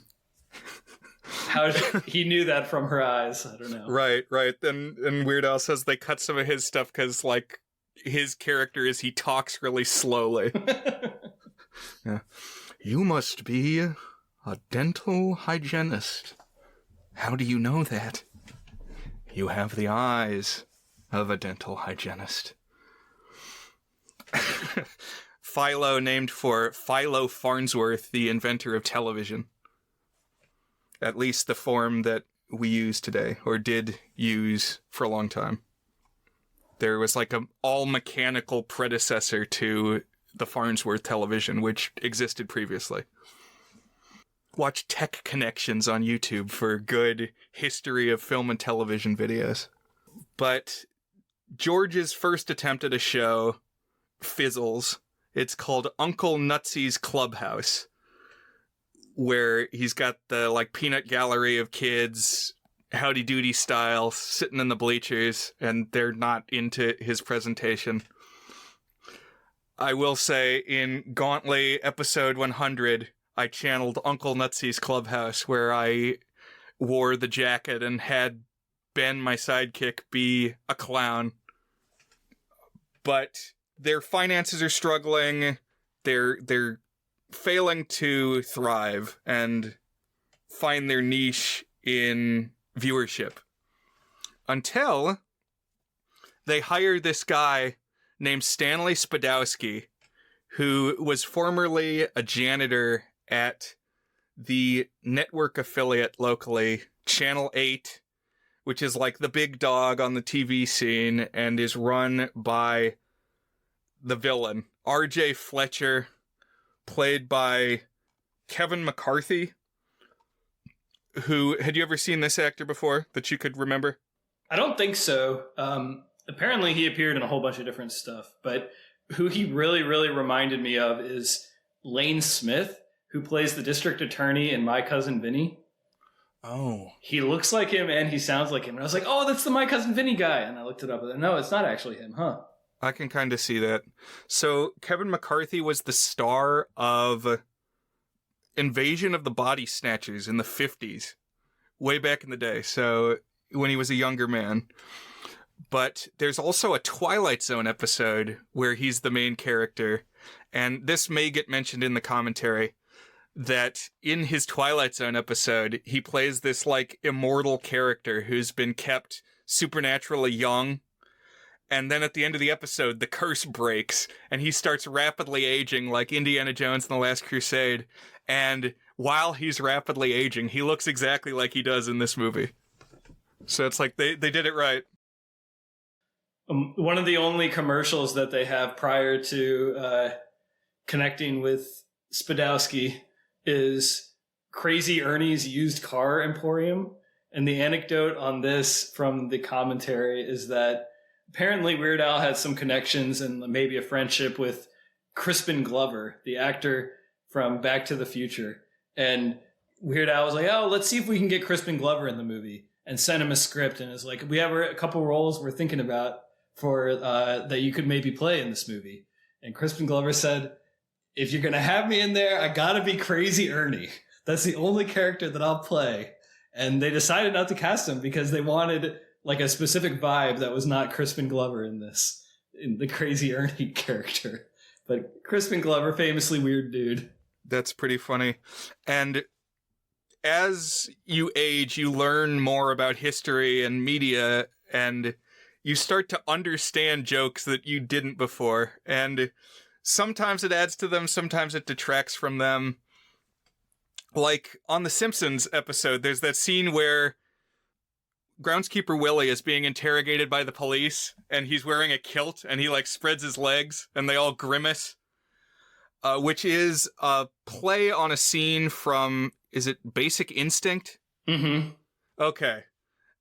How he knew that from her eyes, I don't know.
Right. And Weird Al says they cut some of his stuff because like his character is he talks really slowly. Yeah. You must be a dental hygienist. How do you know that? You have the eyes of a dental hygienist. Philo named for Philo Farnsworth, the inventor of television. At least the form that we use today, or did use for a long time. There was like an all-mechanical predecessor to the Farnsworth television, which existed previously. Watch Tech Connections on YouTube for good history of film and television videos. But George's first attempt at a show fizzles. It's called Uncle Nutsy's Clubhouse, where he's got the like peanut gallery of kids, Howdy Doody style, sitting in the bleachers, and they're not into his presentation. I will say in Gauntlet episode 100, I channeled Uncle Nutsy's Clubhouse, where I wore the jacket and had Ben, my sidekick, be a clown. But their finances are struggling. They're failing to thrive and find their niche in viewership. Until they hire this guy named Stanley Spadowski, who was formerly a janitor at the network affiliate locally, Channel 8, which is like the big dog on the TV scene and is run by the villain, R.J. Fletcher, played by Kevin McCarthy, who had you ever seen this actor before that you could remember?
I don't think so. Apparently he appeared in a whole bunch of different stuff, but who he really, really reminded me of is Lane Smith, who plays the district attorney in My Cousin Vinny.
Oh.
He looks like him and he sounds like him. And I was like, oh, that's the My Cousin Vinny guy. And I looked it up. And no, it's not actually him, huh?
I can kind of see that. So Kevin McCarthy was the star of Invasion of the Body Snatchers in the 50s, way back in the day. So when he was a younger man. But there's also a Twilight Zone episode where he's the main character. And this may get mentioned in the commentary, that in his Twilight Zone episode, he plays this like immortal character who's been kept supernaturally young. And then at the end of the episode, the curse breaks and he starts rapidly aging like Indiana Jones in The Last Crusade. And while he's rapidly aging, he looks exactly like he does in this movie. So it's like they did it right.
One of the only commercials that they have prior to connecting with Spadowski is Crazy Ernie's Used Car Emporium. And the anecdote on this from the commentary is that apparently Weird Al had some connections and maybe a friendship with Crispin Glover, the actor from Back to the Future. And Weird Al was like, oh, let's see if we can get Crispin Glover in the movie, and sent him a script. And it's like, we have a couple roles we're thinking about for that you could maybe play in this movie. And Crispin Glover said, if you're going to have me in there, I got to be Crazy Ernie. That's the only character that I'll play. And they decided not to cast him because they wanted like a specific vibe that was not Crispin Glover in the Crazy Ernie character. But Crispin Glover, famously weird dude.
That's pretty funny. And as you age, you learn more about history and media, and you start to understand jokes that you didn't before. And sometimes it adds to them, sometimes it detracts from them. Like on the Simpsons episode, there's that scene where Groundskeeper Willie is being interrogated by the police, and he's wearing a kilt, and he like spreads his legs, and they all grimace, which is a play on a scene from, is it Basic Instinct?
Mm-hmm.
Okay.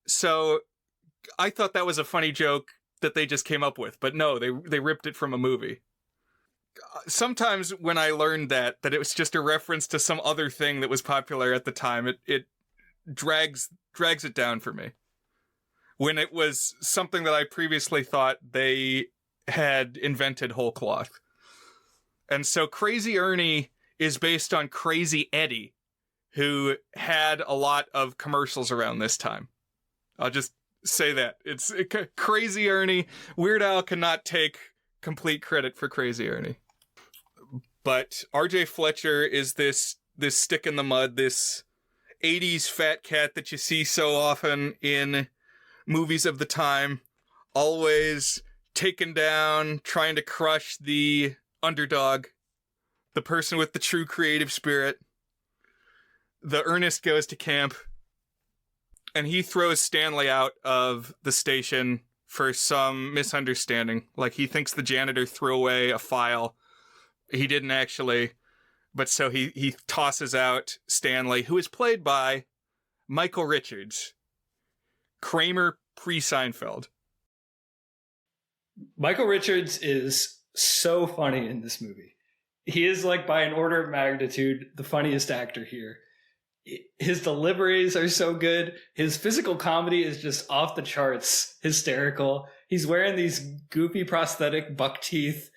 So I thought that was a funny joke that they just came up with, but no, they ripped it from a movie. Sometimes when I learned that it was just a reference to some other thing that was popular at the time, it drags it down for me. When it was something that I previously thought they had invented whole cloth. And so Crazy Ernie is based on Crazy Eddie, who had a lot of commercials around this time. I'll just say that. It's Crazy Ernie. Weird Al cannot take complete credit for Crazy Ernie. But RJ Fletcher is this stick in the mud, this 80s fat cat that you see so often in movies of the time, always taken down, trying to crush the underdog, the person with the true creative spirit. The Ernest goes to camp, and he throws Stanley out of the station for some misunderstanding. Like, he thinks the janitor threw away a file. He didn't actually. But so he tosses out Stanley, who is played by Michael Richards. Kramer pre-Seinfeld.
Michael Richards is so funny in this movie. He is, like, by an order of magnitude, the funniest actor here. His deliveries are so good. His physical comedy is just off the charts, hysterical. He's wearing these goofy prosthetic buck teeth.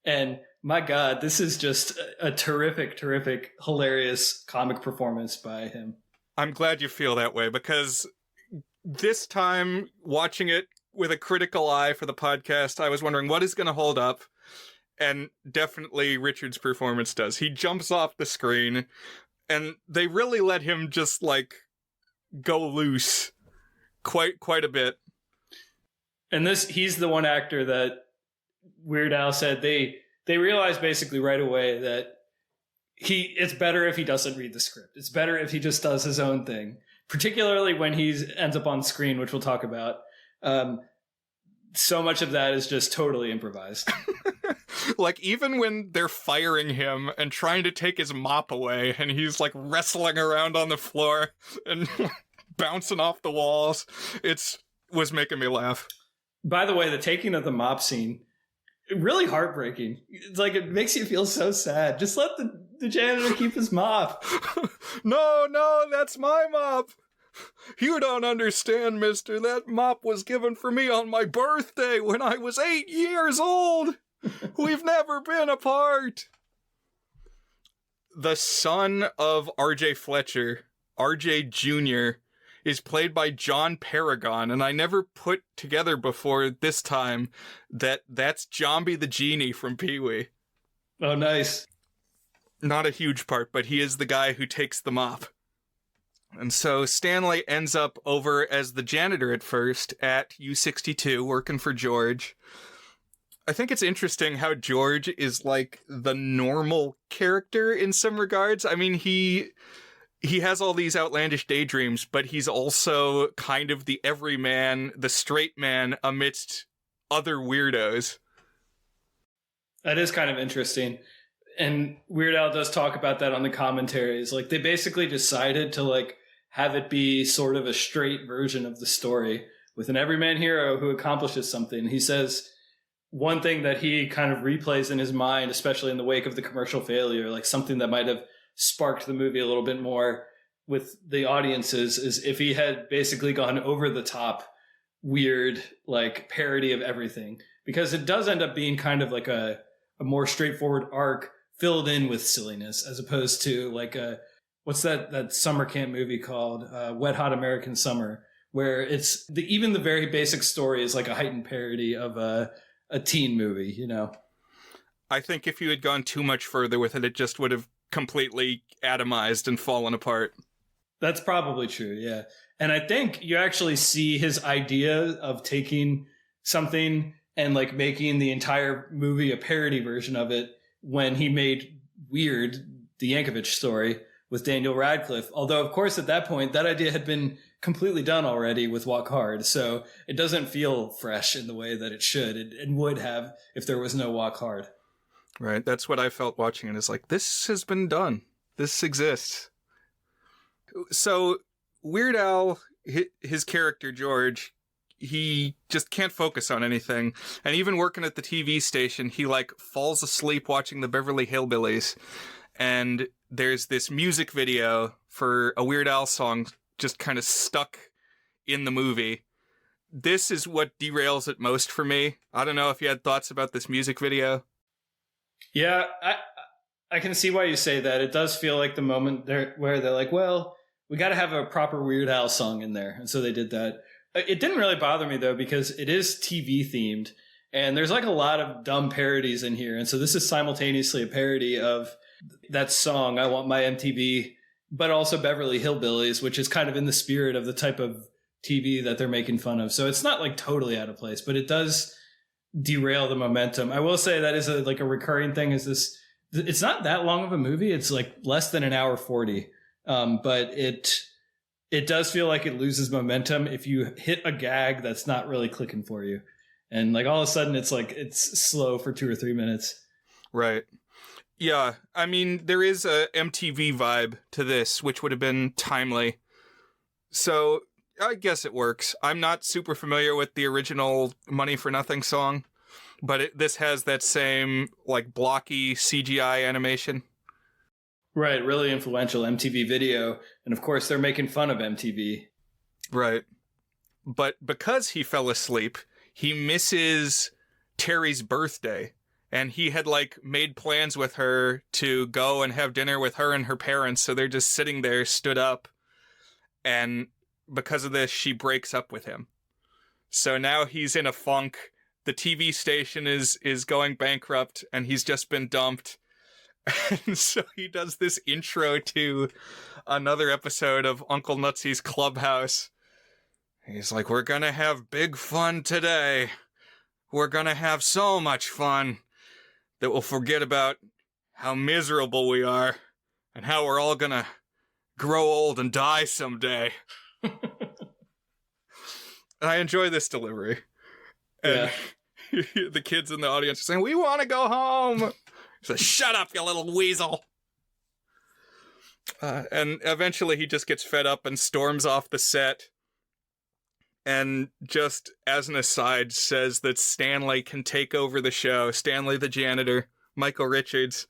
And my God, this is just a terrific, terrific, hilarious comic performance by him.
I'm glad you feel that way, because this time, watching it with a critical eye for the podcast, I was wondering what is going to hold up. And definitely Richard's performance does. He jumps off the screen, and they really let him just, like, go loose quite a bit.
And he's the one actor that Weird Al said they realized basically right away that it's better if he doesn't read the script. It's better if he just does his own thing, particularly when he ends up on screen, which we'll talk about. So much of that is just totally improvised.
Like, even when they're firing him and trying to take his mop away, and he's, like, wrestling around on the floor and bouncing off the walls, was making me laugh.
By the way, the taking of the mop scene, really heartbreaking. It's like, it makes you feel so sad. Just let the janitor keep his mop.
No, that's my mop. You don't understand, mister. That mop was given for me on my birthday when I was 8 years old. We've never been apart. The son of R.J. Fletcher, R.J. Jr., is played by John Paragon, and I never put together before this time that that's Jambi the Genie from Pee-wee.
Oh, nice.
Not a huge part, but he is the guy who takes the mop. And so Stanley ends up over as the janitor at first at U62, working for George. I think it's interesting how George is like the normal character in some regards. I mean, he has all these outlandish daydreams, but he's also kind of the everyman, the straight man amidst other weirdos.
That is kind of interesting. And Weird Al does talk about that on the commentaries. Like, they basically decided to, like, have it be sort of a straight version of the story with an everyman hero who accomplishes something. He says one thing that he kind of replays in his mind, especially in the wake of the commercial failure, like something that might have sparked the movie a little bit more with the audiences, is if he had basically gone over the top, weird, like, parody of everything. Because it does end up being kind of like a more straightforward arc filled in with silliness, as opposed to like what's that summer camp movie called? Wet Hot American Summer, where it's even the very basic story is like a heightened parody of a teen movie, you know?
I think if you had gone too much further with it, it just would have completely atomized and fallen apart.
That's probably true, yeah. And I think you actually see his idea of taking something and like making the entire movie a parody version of it when he made Weird, the Yankovic story with Daniel Radcliffe. Although, of course, at that point, that idea had been completely done already with Walk Hard. So it doesn't feel fresh in the way that it should and would have if there was no Walk Hard.
Right. That's what I felt watching it. Is like, this has been done. This exists. So Weird Al, his character, George, he just can't focus on anything. And even working at the TV station, he like falls asleep watching the Beverly Hillbillies. And there's this music video for a Weird Al song just kind of stuck in the movie. This is what derails it most for me. I don't know if you had thoughts about this music video.
Yeah, I can see why you say that. It does feel like the moment where they're like, well, we got to have a proper Weird Al song in there. And so they did that. It didn't really bother me, though, because it is TV themed. And there's like a lot of dumb parodies in here. And so this is simultaneously a parody of that song, I Want My MTV, but also Beverly Hillbillies, which is kind of in the spirit of the type of TV that they're making fun of. So it's not like totally out of place, but it does derail the momentum. I will say that is a recurring thing. Is this? It's not that long of a movie. It's like less than an hour 40, but it does feel like it loses momentum if you hit a gag that's not really clicking for you, and like all of a sudden it's like it's slow for 2 or 3 minutes.
Right. Yeah. I mean, there is a MTV vibe to this, which would have been timely. So I guess it works. I'm not super familiar with the original Money for Nothing song, but this has that same like blocky CGI animation.
Right, really influential MTV video, and of course they're making fun of MTV.
Right. But because he fell asleep, he misses Terry's birthday, and he had like made plans with her to go and have dinner with her and her parents, so they're just sitting there stood up, and because of this, she breaks up with him. So now he's in a funk. The TV station is going bankrupt, and he's just been dumped. And so he does this intro to another episode of Uncle Nutsy's Clubhouse. He's like, we're gonna have big fun today. We're gonna have so much fun that we'll forget about how miserable we are and how we're all gonna grow old and die someday. I enjoy this delivery. And
Yeah.
the kids in the audience are saying, "We want to go home." He says, "Shut up, you little weasel." And eventually he just gets fed up and storms off the set. And just as an aside, says that Stanley can take over the show. Stanley the janitor, Michael Richards.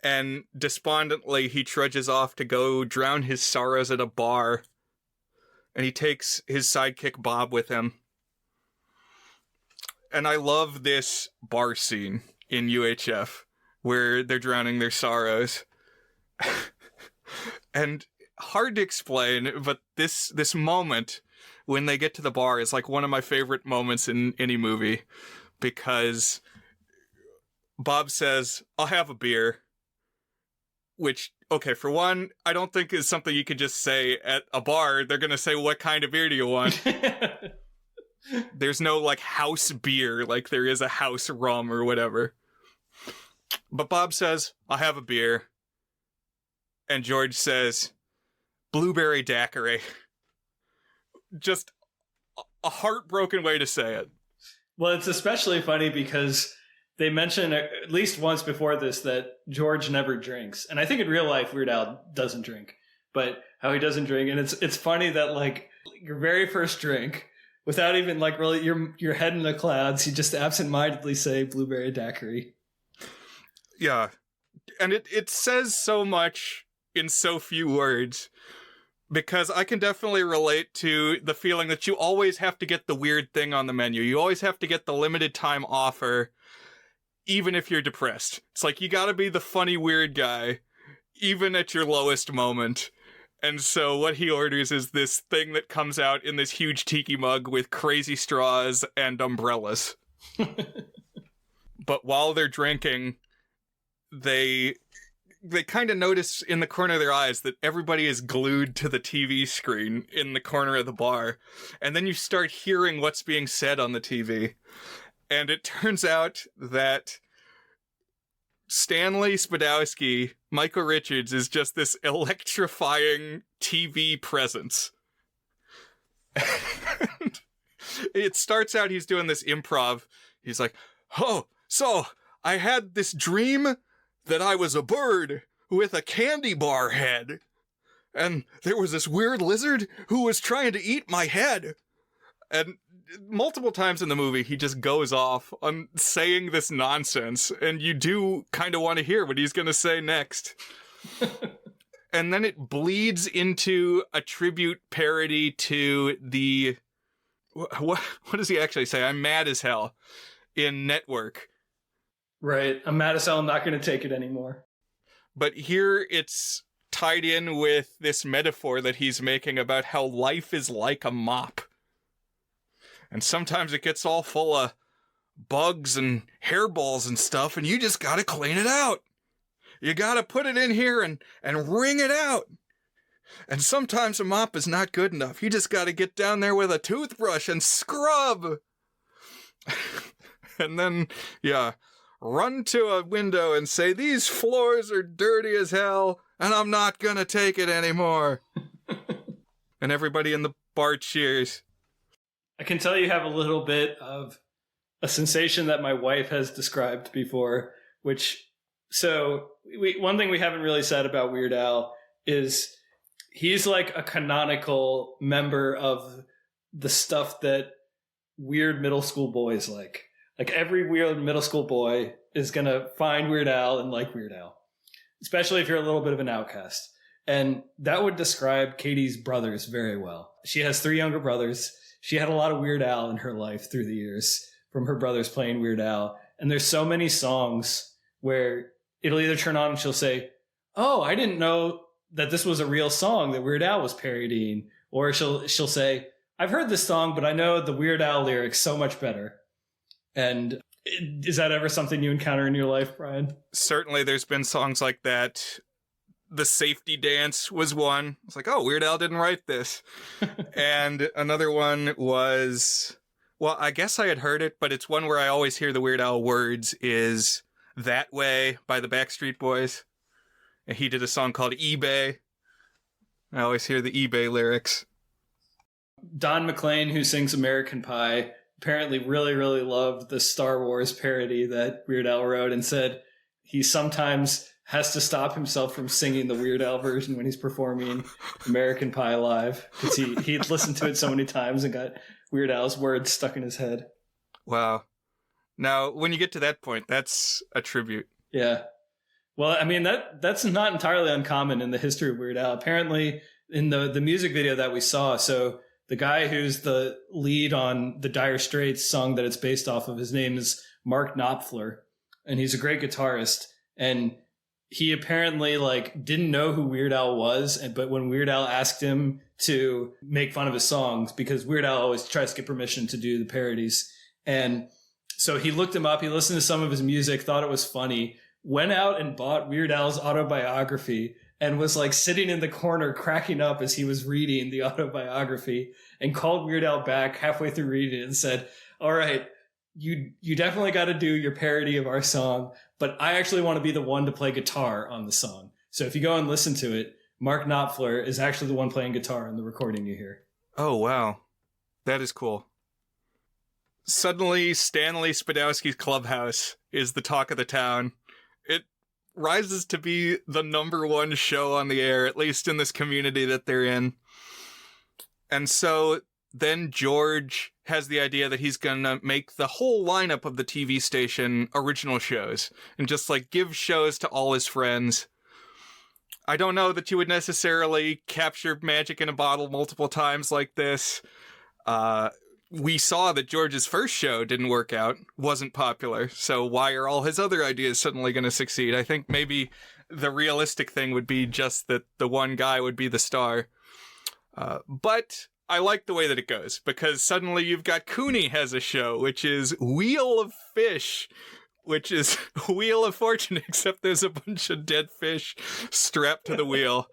And despondently, he trudges off to go drown his sorrows at a bar. And he takes his sidekick Bob with him. And I love this bar scene in UHF where they're drowning their sorrows. And hard to explain, but this moment when they get to the bar is like one of my favorite moments in any movie, because Bob says, "I'll have a beer," which, okay, for one, I don't think is something you could just say at a bar. They're going to say, "What kind of beer do you want?" There's no like house beer like there is a house rum or whatever. But Bob says, "I'll have a beer." And George says, "Blueberry daiquiri." Just a heartbroken way to say it.
Well, it's especially funny because they mention at least once before this that George never drinks. And I think in real life, Weird Al doesn't drink, but how he doesn't drink. And it's funny that like your very first drink, without even like really your head in the clouds, you just absentmindedly say blueberry daiquiri.
Yeah. And it says so much in so few words, because I can definitely relate to the feeling that you always have to get the weird thing on the menu. You always have to get the limited time offer, even if you're depressed. It's like you gotta be the funny weird guy, even at your lowest moment. And so what he orders is this thing that comes out in this huge tiki mug with crazy straws and umbrellas. But while they're drinking, they kind of notice in the corner of their eyes that everybody is glued to the TV screen in the corner of the bar. And then you start hearing what's being said on the TV. And it turns out that Stanley Spadowski, Michael Richards, is just this electrifying TV presence. It starts out, he's doing this improv. He's like, "Oh, so I had this dream that I was a bird with a candy bar head. And there was this weird lizard who was trying to eat my head." And multiple times in the movie, he just goes off on saying this nonsense, and you do kind of want to hear what he's going to say next. And then it bleeds into a tribute parody to the... What does he actually say? "I'm mad as hell" in Network.
Right. I'm mad as hell. I'm not going to take it anymore.
But here it's tied in with this metaphor that he's making about how life is like a mop. And sometimes it gets all full of bugs and hairballs and stuff, and you just gotta clean it out. You gotta put it in here and wring it out. And sometimes a mop is not good enough. You just gotta get down there with a toothbrush and scrub. And then, yeah, run to a window and say, "These floors are dirty as hell, and I'm not gonna take it anymore." And everybody in the bar cheers.
I can tell you have a little bit of a sensation that my wife has described before, one thing we haven't really said about Weird Al is he's like a canonical member of the stuff that weird middle school boys like. Like every weird middle school boy is going to find Weird Al and like Weird Al, especially if you're a little bit of an outcast. And that would describe Katie's brothers very well. She has 3 younger brothers. She had a lot of Weird Al in her life through the years from her brothers playing Weird Al. And there's so many songs where it'll either turn on and she'll say, "Oh, I didn't know that this was a real song that Weird Al was parodying." Or she'll say, "I've heard this song, but I know the Weird Al lyrics so much better." And is that ever something you encounter in your life, Brian?
Certainly there's been songs like that. The Safety Dance was one. It's like, oh, Weird Al didn't write this. And another one was, well, I guess I had heard it, but it's one where I always hear the Weird Al words, is That Way by the Backstreet Boys. And he did a song called eBay. I always hear the eBay lyrics.
Don McLean, who sings American Pie, apparently really, really loved the Star Wars parody that Weird Al wrote and said he sometimes has to stop himself from singing the Weird Al version when he's performing American Pie live because he'd listened to it so many times and got Weird Al's words stuck in his head.
Wow. Now, when you get to that point, that's a tribute.
Yeah. Well, I mean, that's not entirely uncommon in the history of Weird Al. Apparently, in the music video that we saw, so the guy who's the lead on the Dire Straits song that it's based off of, his name is Mark Knopfler, and he's a great guitarist. And he apparently didn't know who Weird Al was, but when Weird Al asked him to make fun of his songs, because Weird Al always tries to get permission to do the parodies, and so he looked him up, he listened to some of his music, thought it was funny, went out and bought Weird Al's autobiography, and was sitting in the corner cracking up as he was reading the autobiography, and called Weird Al back halfway through reading it and said, all right, you definitely got to do your parody of our song, but I actually want to be the one to play guitar on the song. So if you go and listen to it, Mark Knopfler is actually the one playing guitar in the recording you hear.
Oh, wow. That is cool. Suddenly, Stanley Spadowski's Clubhouse is the talk of the town. It rises to be the #1 show on the air, at least in this community that they're in. And so then George has the idea that he's going to make the whole lineup of the TV station original shows and just give shows to all his friends. I don't know that you would necessarily capture magic in a bottle multiple times like this. We saw that George's first show didn't work out, wasn't popular, so why are all his other ideas suddenly going to succeed? I think maybe the realistic thing would be just that the one guy would be the star. But I like the way that it goes, because suddenly you've got Cooney has a show, which is Wheel of Fish, which is Wheel of Fortune, except there's a bunch of dead fish strapped to the wheel.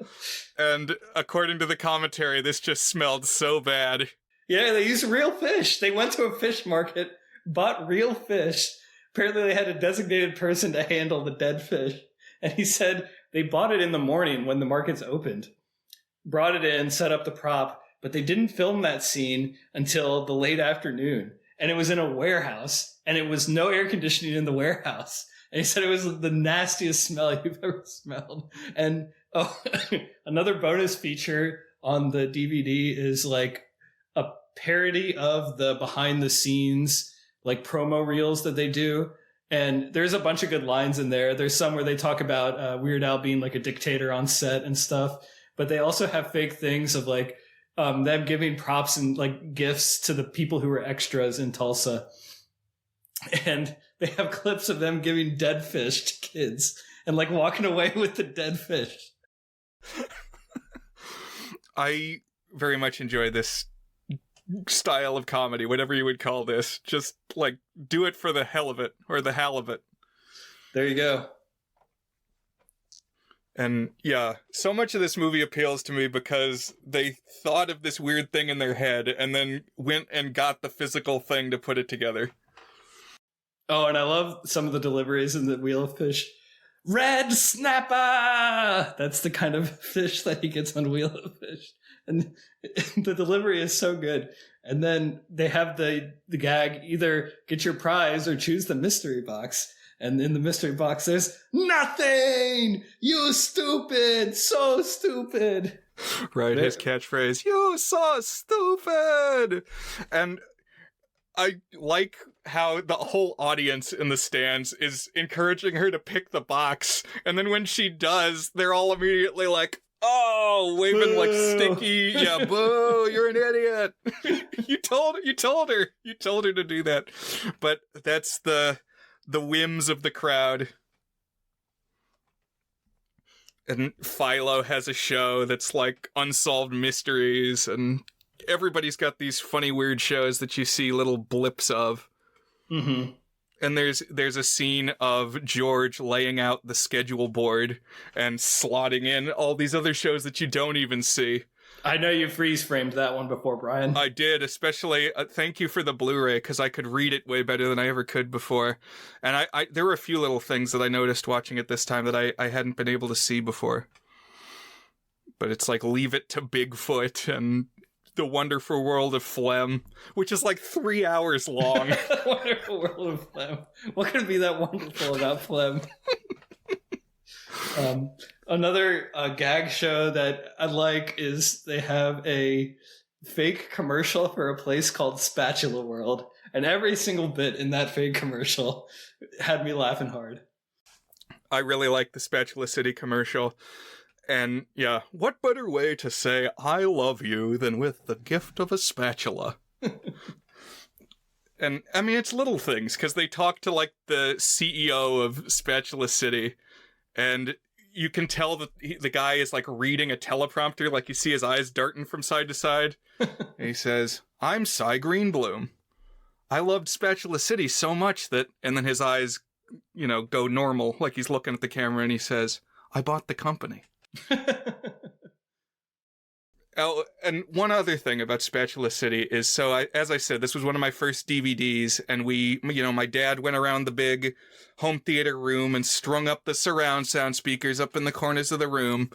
And according to the commentary, this just smelled so bad.
Yeah, they used real fish. They went to a fish market, bought real fish. Apparently they had a designated person to handle the dead fish. And he said they bought it in the morning when the markets opened, brought it in, set up the prop, but they didn't film that scene until the late afternoon. And it was in a warehouse, and it was no air conditioning in the warehouse. And he said it was the nastiest smell you've ever smelled. And another bonus feature on the DVD is a parody of the behind the scenes promo reels that they do, and there's a bunch of good lines in there. There's some where they talk about Weird Al being a dictator on set and stuff, but they also have fake things of them giving props and gifts to the people who were extras in Tulsa, and they have clips of them giving dead fish to kids and walking away with the dead fish.
I very much enjoy this style of comedy, whatever you would call this. Just do it for the hell of it, or the hell of it.
There you go.
And yeah, so much of this movie appeals to me because they thought of this weird thing in their head and then went and got the physical thing to put it together.
Oh, and I love some of the deliveries in the Wheel of Fish. Red snapper! That's the kind of fish that he gets on Wheel of Fish. And the delivery is so good. And then they have the gag, either get your prize or choose the mystery box. And in the mystery box, there's nothing! You stupid! So stupid!
Right, his catchphrase, you so stupid! And I like how the whole audience in the stands is encouraging her to pick the box. And then when she does, they're all immediately waving
boo.
sticky. Yeah, boo, you're an idiot. You told her to do that. But that's the whims of the crowd. And Philo has a show that's unsolved mysteries, and everybody's got these funny, weird shows that you see little blips of.
Mm-hmm.
And there's a scene of George laying out the schedule board and slotting in all these other shows that you don't even see.
I know you freeze framed that one before, Brian.
I did, especially thank you for the Blu-ray, because I could read it way better than I ever could before. And I there were a few little things that I noticed watching it this time that I hadn't been able to see before. But it's Leave It to Bigfoot and The Wonderful World of Phlegm, which is like 3 hours long.
Wonderful World of Phlegm. What could be that wonderful about phlegm? Another gag show that I like is they have a fake commercial for a place called Spatula World, and every single bit in that fake commercial had me laughing hard.
I really like the Spatula City commercial. And yeah, what better way to say I love you than with the gift of a spatula? And I mean, it's little things, because they talk to like the CEO of Spatula City, and you can tell that the guy is like reading a teleprompter, like you see his eyes darting from side to side. And he says, "I'm Cy Greenbloom. I loved Spatula City so much that," and then his eyes, go normal, like he's looking at the camera, and he says, "I bought the company." Oh, and one other thing about Spatula City is, as I said, this was one of my first DVDs, and my dad went around the big home theater room and strung up the surround sound speakers up in the corners of the room,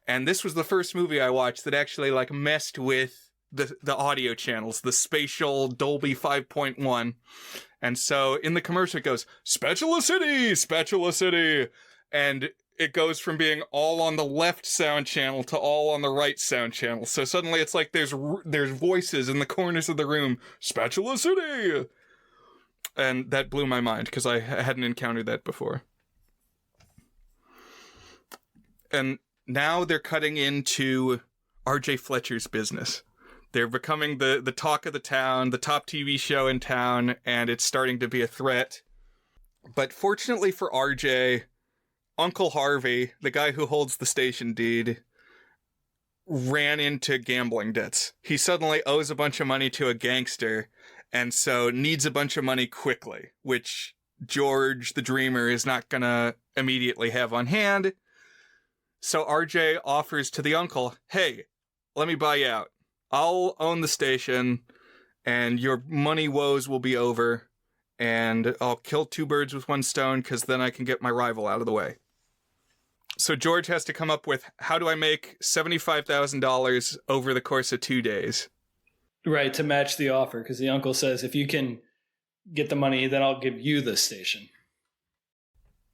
and this was the first movie I watched that actually, like, messed with the audio channels, the spatial Dolby 5.1, and so in the commercial it goes, "Spatula City! Spatula City!" and it goes from being all on the left sound channel to all on the right sound channel. So suddenly it's like there's voices in the corners of the room. "Spatula City!" And that blew my mind, because I hadn't encountered that before. And now they're cutting into R.J. Fletcher's business. They're becoming the talk of the town, the top TV show in town, and it's starting to be a threat. But fortunately for RJ, Uncle Harvey, the guy who holds the station deed, ran into gambling debts. He suddenly owes a bunch of money to a gangster, and so needs a bunch of money quickly, which George the Dreamer is not gonna immediately have on hand. So RJ offers to the uncle, "Hey, let me buy you out. I'll own the station, and your money woes will be over, and I'll kill two birds with one stone, because then I can get my rival out of the way." So George has to come up with, how do I make $75,000 over the course of 2 days?
Right, to match the offer, because the uncle says, if you can get the money, then I'll give you the station.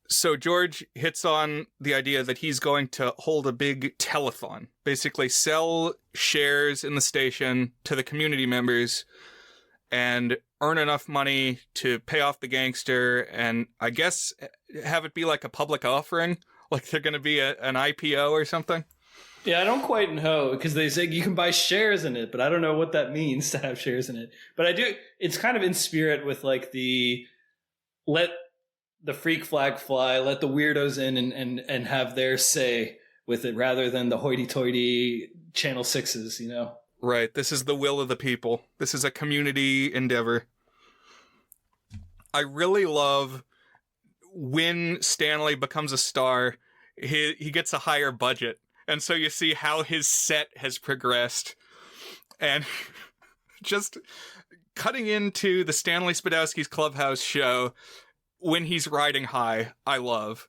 So George hits on the idea that he's going to hold a big telethon, basically sell shares in the station to the community members and earn enough money to pay off the gangster, and I guess have it be like a public offering, like they're going to be an IPO or something.
Yeah, I don't quite know, because they say you can buy shares in it, but I don't know what that means to have shares in it. But I do, it's kind of in spirit with like let the freak flag fly, let the weirdos in and have their say with it, rather than the hoity-toity Channel 6s,
Right, this is the will of the people. This is a community endeavor. I really love when Stanley becomes a star, he gets a higher budget. And so you see how his set has progressed. And just cutting into the Stanley Spadowski's Clubhouse show when he's riding high, I love.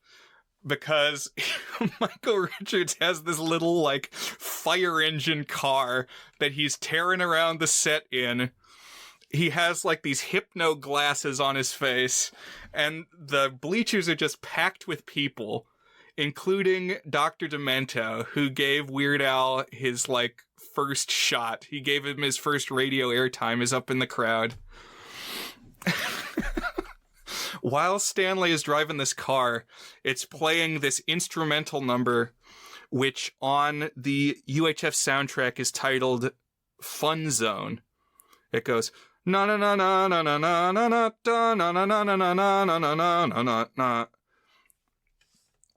Because Michael Richards has this little, like, fire engine car that he's tearing around the set in. He has, like, these hypno glasses on his face, and the bleachers are just packed with people, including Dr. Demento, who gave Weird Al his, like, first shot. He gave him his first radio airtime, is up in the crowd. While Stanley is driving this car, it's playing this instrumental number, which on the UHF soundtrack is titled Fun Zone. It goes, na na na na na na na na na na na na na na na na na na na,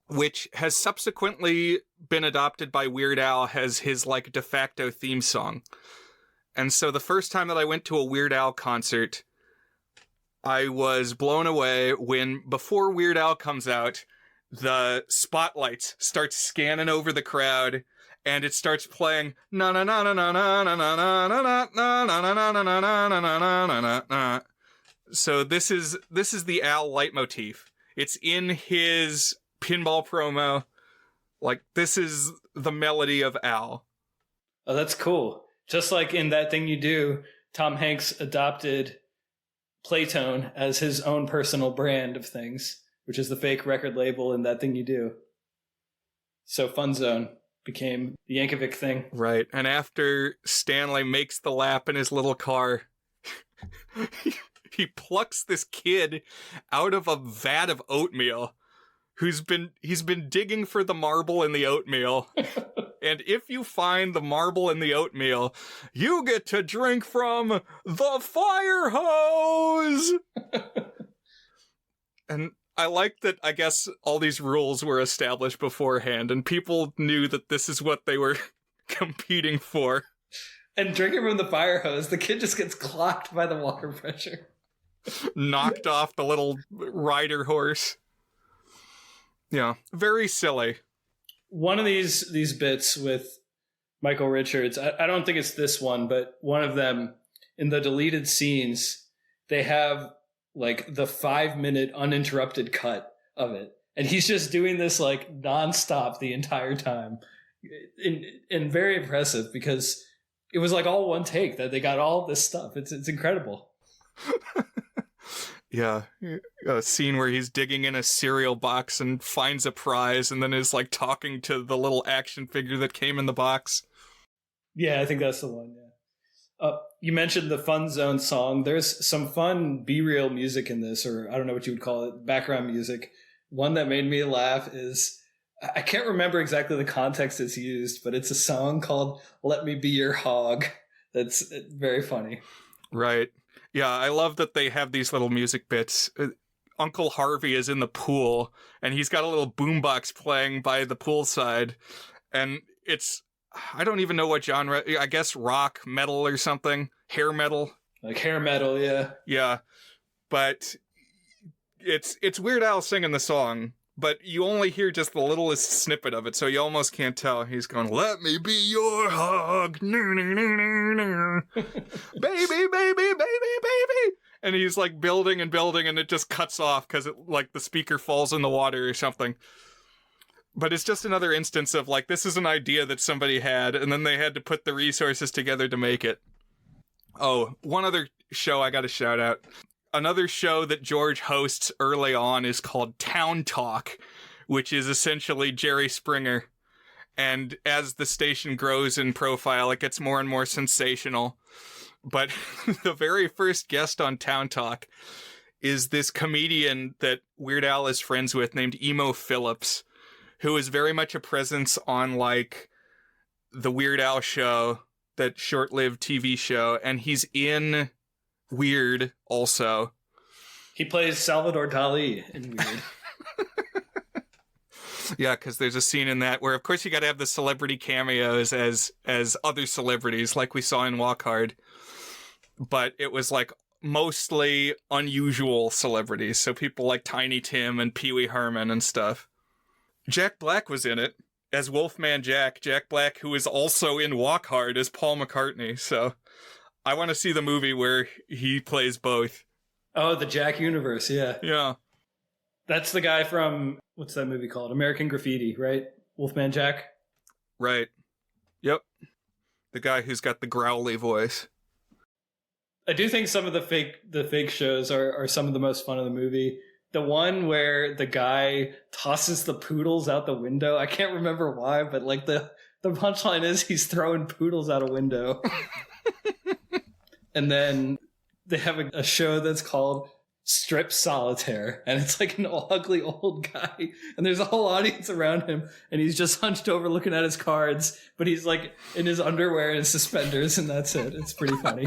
which has subsequently been adopted by Weird Al as his, like, de facto theme song. And so the first time that I went to a Weird Al concert, I was blown away when, before Weird Al comes out, the spotlights start scanning over the crowd, and it starts playing na na na na na na na na na na na na na na na na na na na. So this is the Al leitmotif. It's in his pinball promo. Like, this is the melody of Al.
Oh, that's cool. Just like in That Thing You Do, Tom Hanks adopted Playtone as his own personal brand of things, which is the fake record label in That Thing You Do. So Fun Zone became the Yankovic thing.
Right. And after Stanley makes the lap in his little car, he plucks this kid out of a vat of oatmeal he's been digging for the marble in the oatmeal. And if you find the marble in the oatmeal, you get to drink from the fire hose. And I like that, I guess, all these rules were established beforehand, and people knew that this is what they were competing for.
And drinking from the fire hose, the kid just gets clocked by the water pressure.
Knocked off the little rider horse. Yeah, very silly.
One of these bits with Michael Richards, I don't think it's this one, but one of them, in the deleted scenes, they have like the 5-minute uninterrupted cut of it. And he's just doing this like nonstop the entire time. And very impressive because it was like all one take that they got all this stuff. It's incredible.
Yeah, a scene where he's digging in a cereal box and finds a prize and then is like talking to the little action figure that came in the box.
Yeah, I think that's the one, yeah. You mentioned the Fun Zone song. There's some fun B-reel music in this, or I don't know what you would call it, background music. One that made me laugh is, I can't remember exactly the context it's used, but it's a song called Let Me Be Your Hog. That's very funny.
Right. Yeah, I love that they have these little music bits. Uncle Harvey is in the pool, and he's got a little boombox playing by the poolside, and it's, I don't even know what genre, I guess rock, metal or something, hair metal.
Like hair metal, yeah.
Yeah, but it's Weird Al singing the song, but you only hear just the littlest snippet of it, so you almost can't tell. He's going, let me be your hog. Baby, baby, baby, baby. And he's like building and building, and it just cuts off because it like the speaker falls in the water or something. But it's just another instance of like, this is an idea that somebody had, and then they had to put the resources together to make it. Oh, one other show I got to shout out. Another show that George hosts early on is called Town Talk, which is essentially Jerry Springer. And as the station grows in profile, it gets more and more sensational. But the very first guest on Town Talk is this comedian that Weird Al is friends with named Emo Phillips, who is very much a presence on like the Weird Al show, that short-lived TV show, and he's in Weird also. He plays
Salvador Dali in Weird.
Yeah, because there's a scene in that where, of course, you got to have the celebrity cameos as other celebrities, like we saw in Walk Hard. But it was like mostly unusual celebrities, so people like Tiny Tim and Pee Wee Herman and stuff. Jack Black was in it as Wolfman Jack. Jack Black, who is also in Walk Hard as Paul McCartney. So I want to see the movie where he plays both.
Oh, the Jack universe, yeah.
Yeah.
That's the guy from, what's that movie called? American Graffiti, right? Wolfman Jack?
Right. Yep. The guy who's got the growly voice.
I do think some of the fake shows are some of the most fun of the movie. The one where the guy tosses the poodles out the window. I can't remember why, but like the punchline is he's throwing poodles out a window. And then they have a show that's called Strip Solitaire, and it's like an ugly old guy, and there's a whole audience around him, and he's just hunched over looking at his cards, but he's like in his underwear and suspenders, and that's it. It's pretty funny.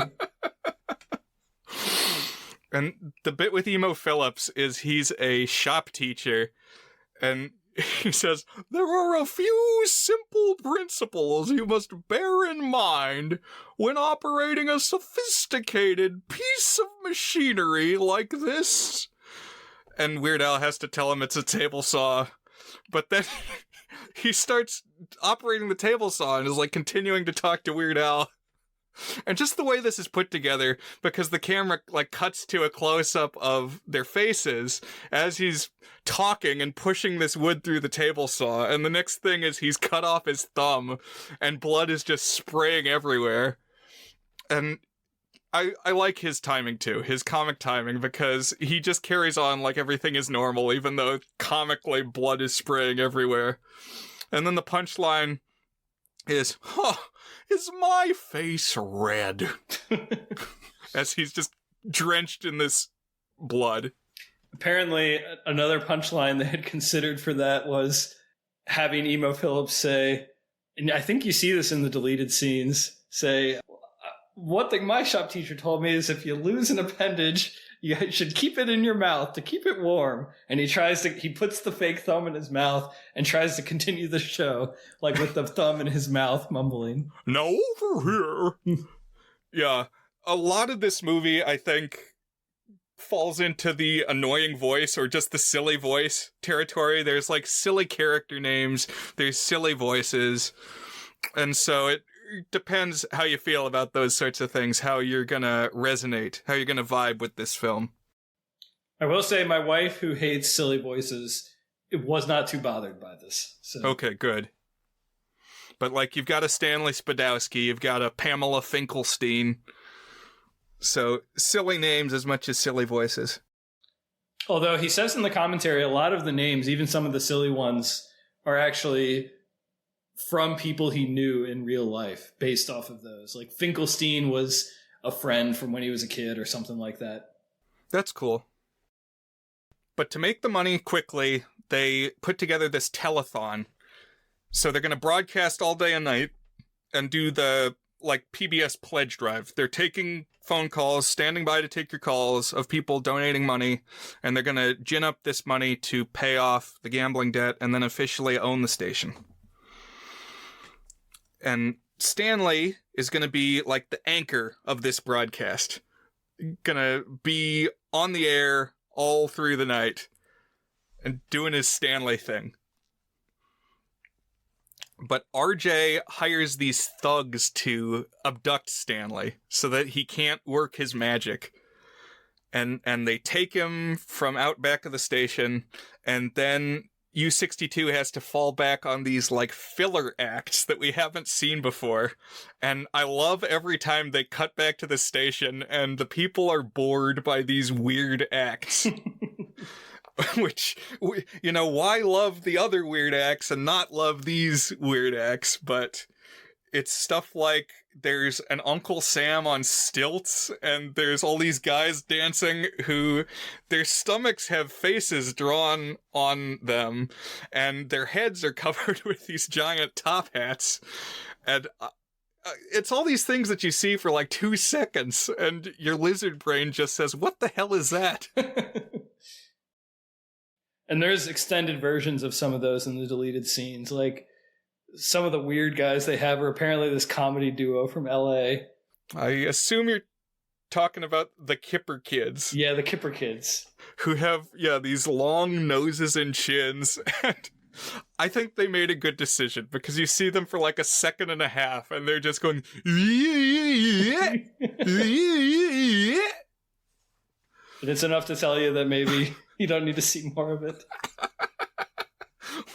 And the bit with Emo Phillips is he's a shop teacher, and he says, there are a few simple principles you must bear in mind when operating a sophisticated piece of machinery like this. And Weird Al has to tell him it's a table saw. But then he starts operating the table saw and is like continuing to talk to Weird Al. And just the way this is put together, because the camera like cuts to a close-up of their faces as he's talking and pushing this wood through the table saw, and the next thing is he's cut off his thumb and blood is just spraying everywhere. And I like his timing too, his comic timing, because he just carries on like everything is normal, even though comically blood is spraying everywhere. And then the punchline is, is my face red? As he's just drenched in this blood.
Apparently, another punchline they had considered for that was having Emo Phillips say, and I think you see this in the deleted scenes, say, one thing my shop teacher told me is if you lose an appendage, you should keep it in your mouth to keep it warm. And he puts the fake thumb in his mouth and tries to continue the show, like with the thumb in his mouth, mumbling.
Now over here. Yeah, a lot of this movie, I think, falls into the annoying voice or just the silly voice territory. There's like silly character names, there's silly voices. And so it depends how you feel about those sorts of things, how you're gonna resonate, how you're gonna vibe with this film.
I will say my wife, who hates silly voices, it was not too bothered by this. So.
Okay, good. But like, you've got a Stanley Spadowski, you've got a Pamela Finkelstein. So silly names as much as silly voices.
Although he says in the commentary, a lot of the names, even some of the silly ones, are actually from people he knew in real life based off of those. Like Finkelstein was a friend from when he was a kid or something like that.
That's cool. But to make the money quickly, they put together this telethon. So they're going to broadcast all day and night and do the like PBS pledge drive. They're taking phone calls, standing by to take your calls of people donating money, and they're going to gin up this money to pay off the gambling debt and then officially own the station. And Stanley is going to be like the anchor of this broadcast. Going to be on the air all through the night and doing his Stanley thing. But RJ hires these thugs to abduct Stanley so that he can't work his magic. And they take him from out back of the station, and then U62 has to fall back on these like filler acts that we haven't seen before. And I love every time they cut back to the station and the people are bored by these weird acts. Which, you know, why love the other weird acts and not love these weird acts? But it's stuff like there's an Uncle Sam on stilts, and there's all these guys dancing who their stomachs have faces drawn on them, and their heads are covered with these giant top hats. And it's all these things that you see for like 2 seconds, and your lizard brain just says, what the hell is that?
And there's extended versions of some of those in the deleted scenes. Like, some of the weird guys they have are apparently this comedy duo from LA.
I assume you're talking about the Kipper Kids.
Yeah, the Kipper Kids.
Who have, these long noses and chins. And I think they made a good decision, because you see them for like a second and a half, and they're just going... And
it's enough to tell you that maybe you don't need to see more of it.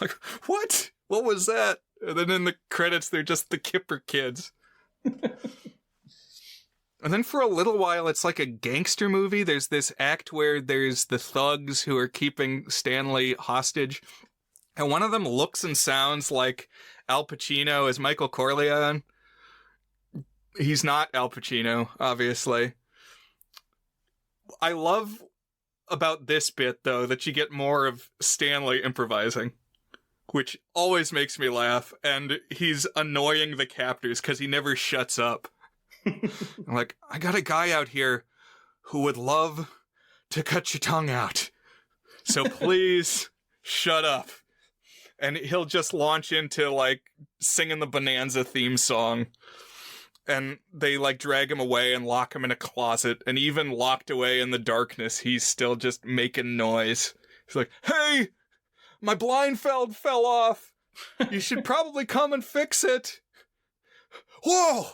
Like, what? What was that? And then in the credits, they're just the Kipper Kids. And then for a little while, it's like a gangster movie. There's this act where there's the thugs who are keeping Stanley hostage. And one of them looks and sounds like Al Pacino as Michael Corleone. He's not Al Pacino, obviously. I love about this bit, though, that you get more of Stanley improvising, which always makes me laugh, and he's annoying the captors because he never shuts up. I'm like, I got a guy out here who would love to cut your tongue out, so please shut up. And he'll just launch into, like, singing the Bonanza theme song. And they, like, drag him away and lock him in a closet. And even locked away in the darkness, he's still just making noise. He's like, hey, my blindfold fell off. You should probably come and fix it. Whoa!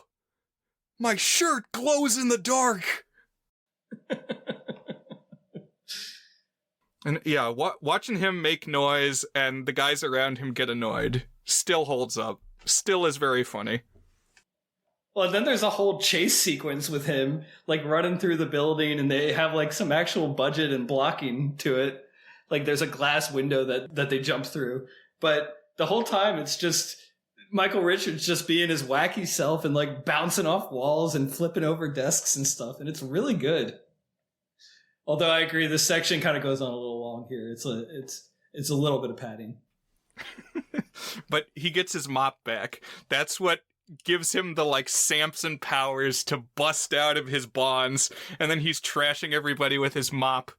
My shirt glows in the dark. And yeah, watching him make noise and the guys around him get annoyed still holds up. Still is very funny.
Well, then there's a whole chase sequence with him, like running through the building, and they have like some actual budget and blocking to it. Like there's a glass window that they jump through. But the whole time it's just Michael Richards just being his wacky self and like bouncing off walls and flipping over desks and stuff. And it's really good. Although I agree, this section kind of goes on a little long here. It's a little bit of padding.
But he gets his mop back. That's what gives him the like Samson powers to bust out of his bonds, and then he's trashing everybody with his mop.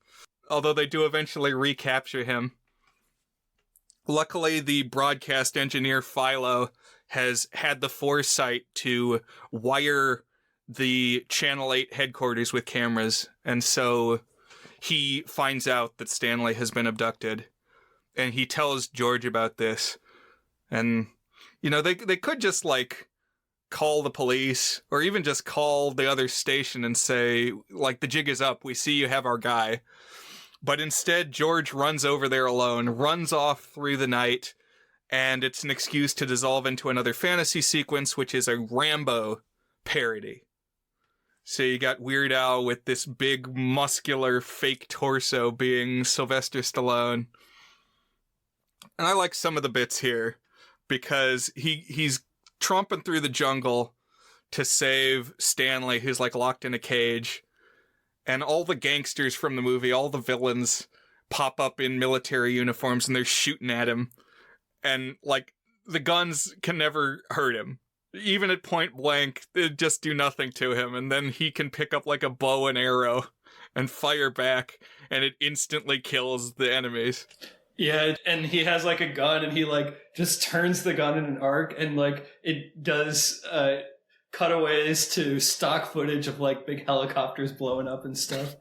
Although they do eventually recapture him. Luckily, the broadcast engineer Philo has had the foresight to wire the Channel 8 headquarters with cameras, and so he finds out that Stanley has been abducted, and he tells George about this. And, you know, they could just, like, call the police, or even just call the other station and say, like, the jig is up, we see you have our guy. But instead, George runs over there alone, runs off through the night, and it's an excuse to dissolve into another fantasy sequence, which is a Rambo parody. So you got Weird Al with this big, muscular, fake torso being Sylvester Stallone. And I like some of the bits here, because he's tromping through the jungle to save Stanley, who's like locked in a cage. And all the gangsters from the movie, all the villains, pop up in military uniforms and they're shooting at him. And, like, the guns can never hurt him. Even at point blank, they just do nothing to him. And then he can pick up, like, a bow and arrow and fire back, and it instantly kills the enemies.
Yeah, and he has, like, a gun, and he, like, just turns the gun in an arc, and, like, it does cutaways to stock footage of like big helicopters blowing up and stuff.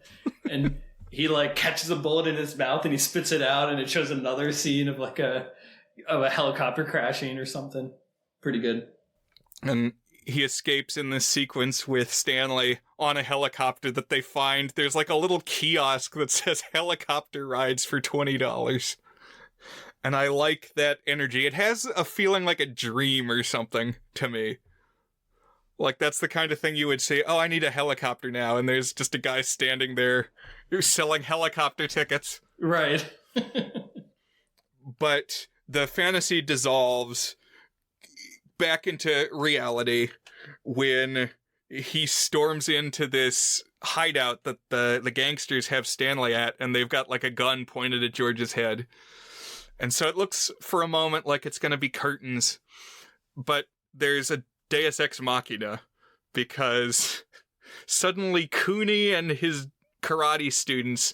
And he like catches a bullet in his mouth and he spits it out, and it shows another scene of like a helicopter crashing or something. Pretty good.
And he escapes in this sequence with Stanley on a helicopter that they find. There's like a little kiosk that says helicopter rides for $20. And I like that energy. It has a feeling like a dream or something to me. Like, that's the kind of thing you would say, oh, I need a helicopter now, and there's just a guy standing there who's selling helicopter tickets.
Right.
But the fantasy dissolves back into reality when he storms into this hideout that the gangsters have Stanley at, and they've got, like, a gun pointed at George's head. And so it looks for a moment like it's going to be curtains, but there's a Deus Ex Machina, because suddenly Cooney and his karate students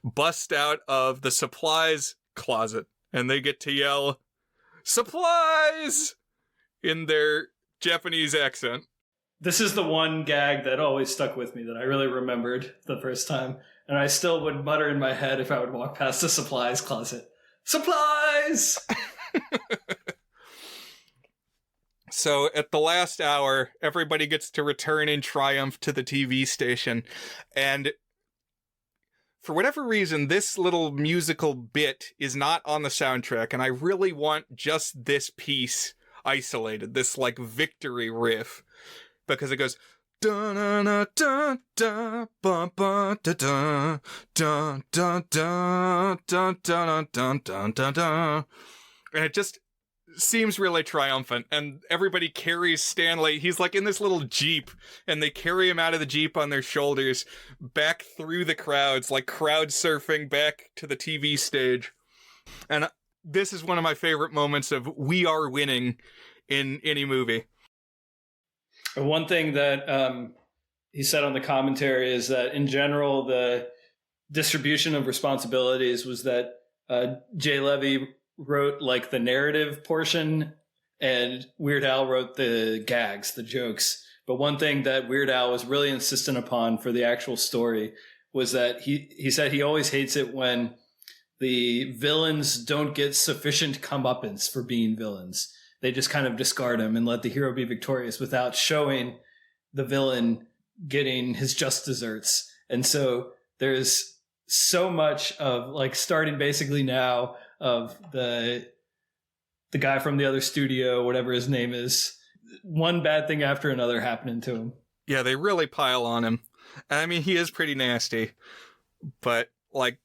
bust out of the supplies closet, and they get to yell, "Supplies!" in their Japanese accent.
This is the one gag that always stuck with me that I really remembered the first time, and I still would mutter in my head if I would walk past the supplies closet. Supplies!
So at the last hour, everybody gets to return in triumph to the TV station. And for whatever reason, this little musical bit is not on the soundtrack. And I really want just this piece isolated, this like victory riff, because it goes dun dun dun dun dun dun dun dun dun dun dun dun dun dun dun, and it just seems really triumphant, and everybody carries Stanley. He's like in this little Jeep, and they carry him out of the Jeep on their shoulders back through the crowds, like crowd surfing back to the TV stage. And this is one of my favorite moments of we are winning in any movie.
One thing that he said on the commentary is that in general, the distribution of responsibilities was that Jay Levy wrote like the narrative portion and Weird Al wrote the gags, the jokes. But one thing that Weird Al was really insistent upon for the actual story was that he said he always hates it when the villains don't get sufficient comeuppance for being villains. They just kind of discard him and let the hero be victorious without showing the villain getting his just desserts. And so there's so much of like starting basically now of the guy from the other studio, whatever his name is, one bad thing after another happening to him.
Yeah, they really pile on him. I mean, he is pretty nasty, but like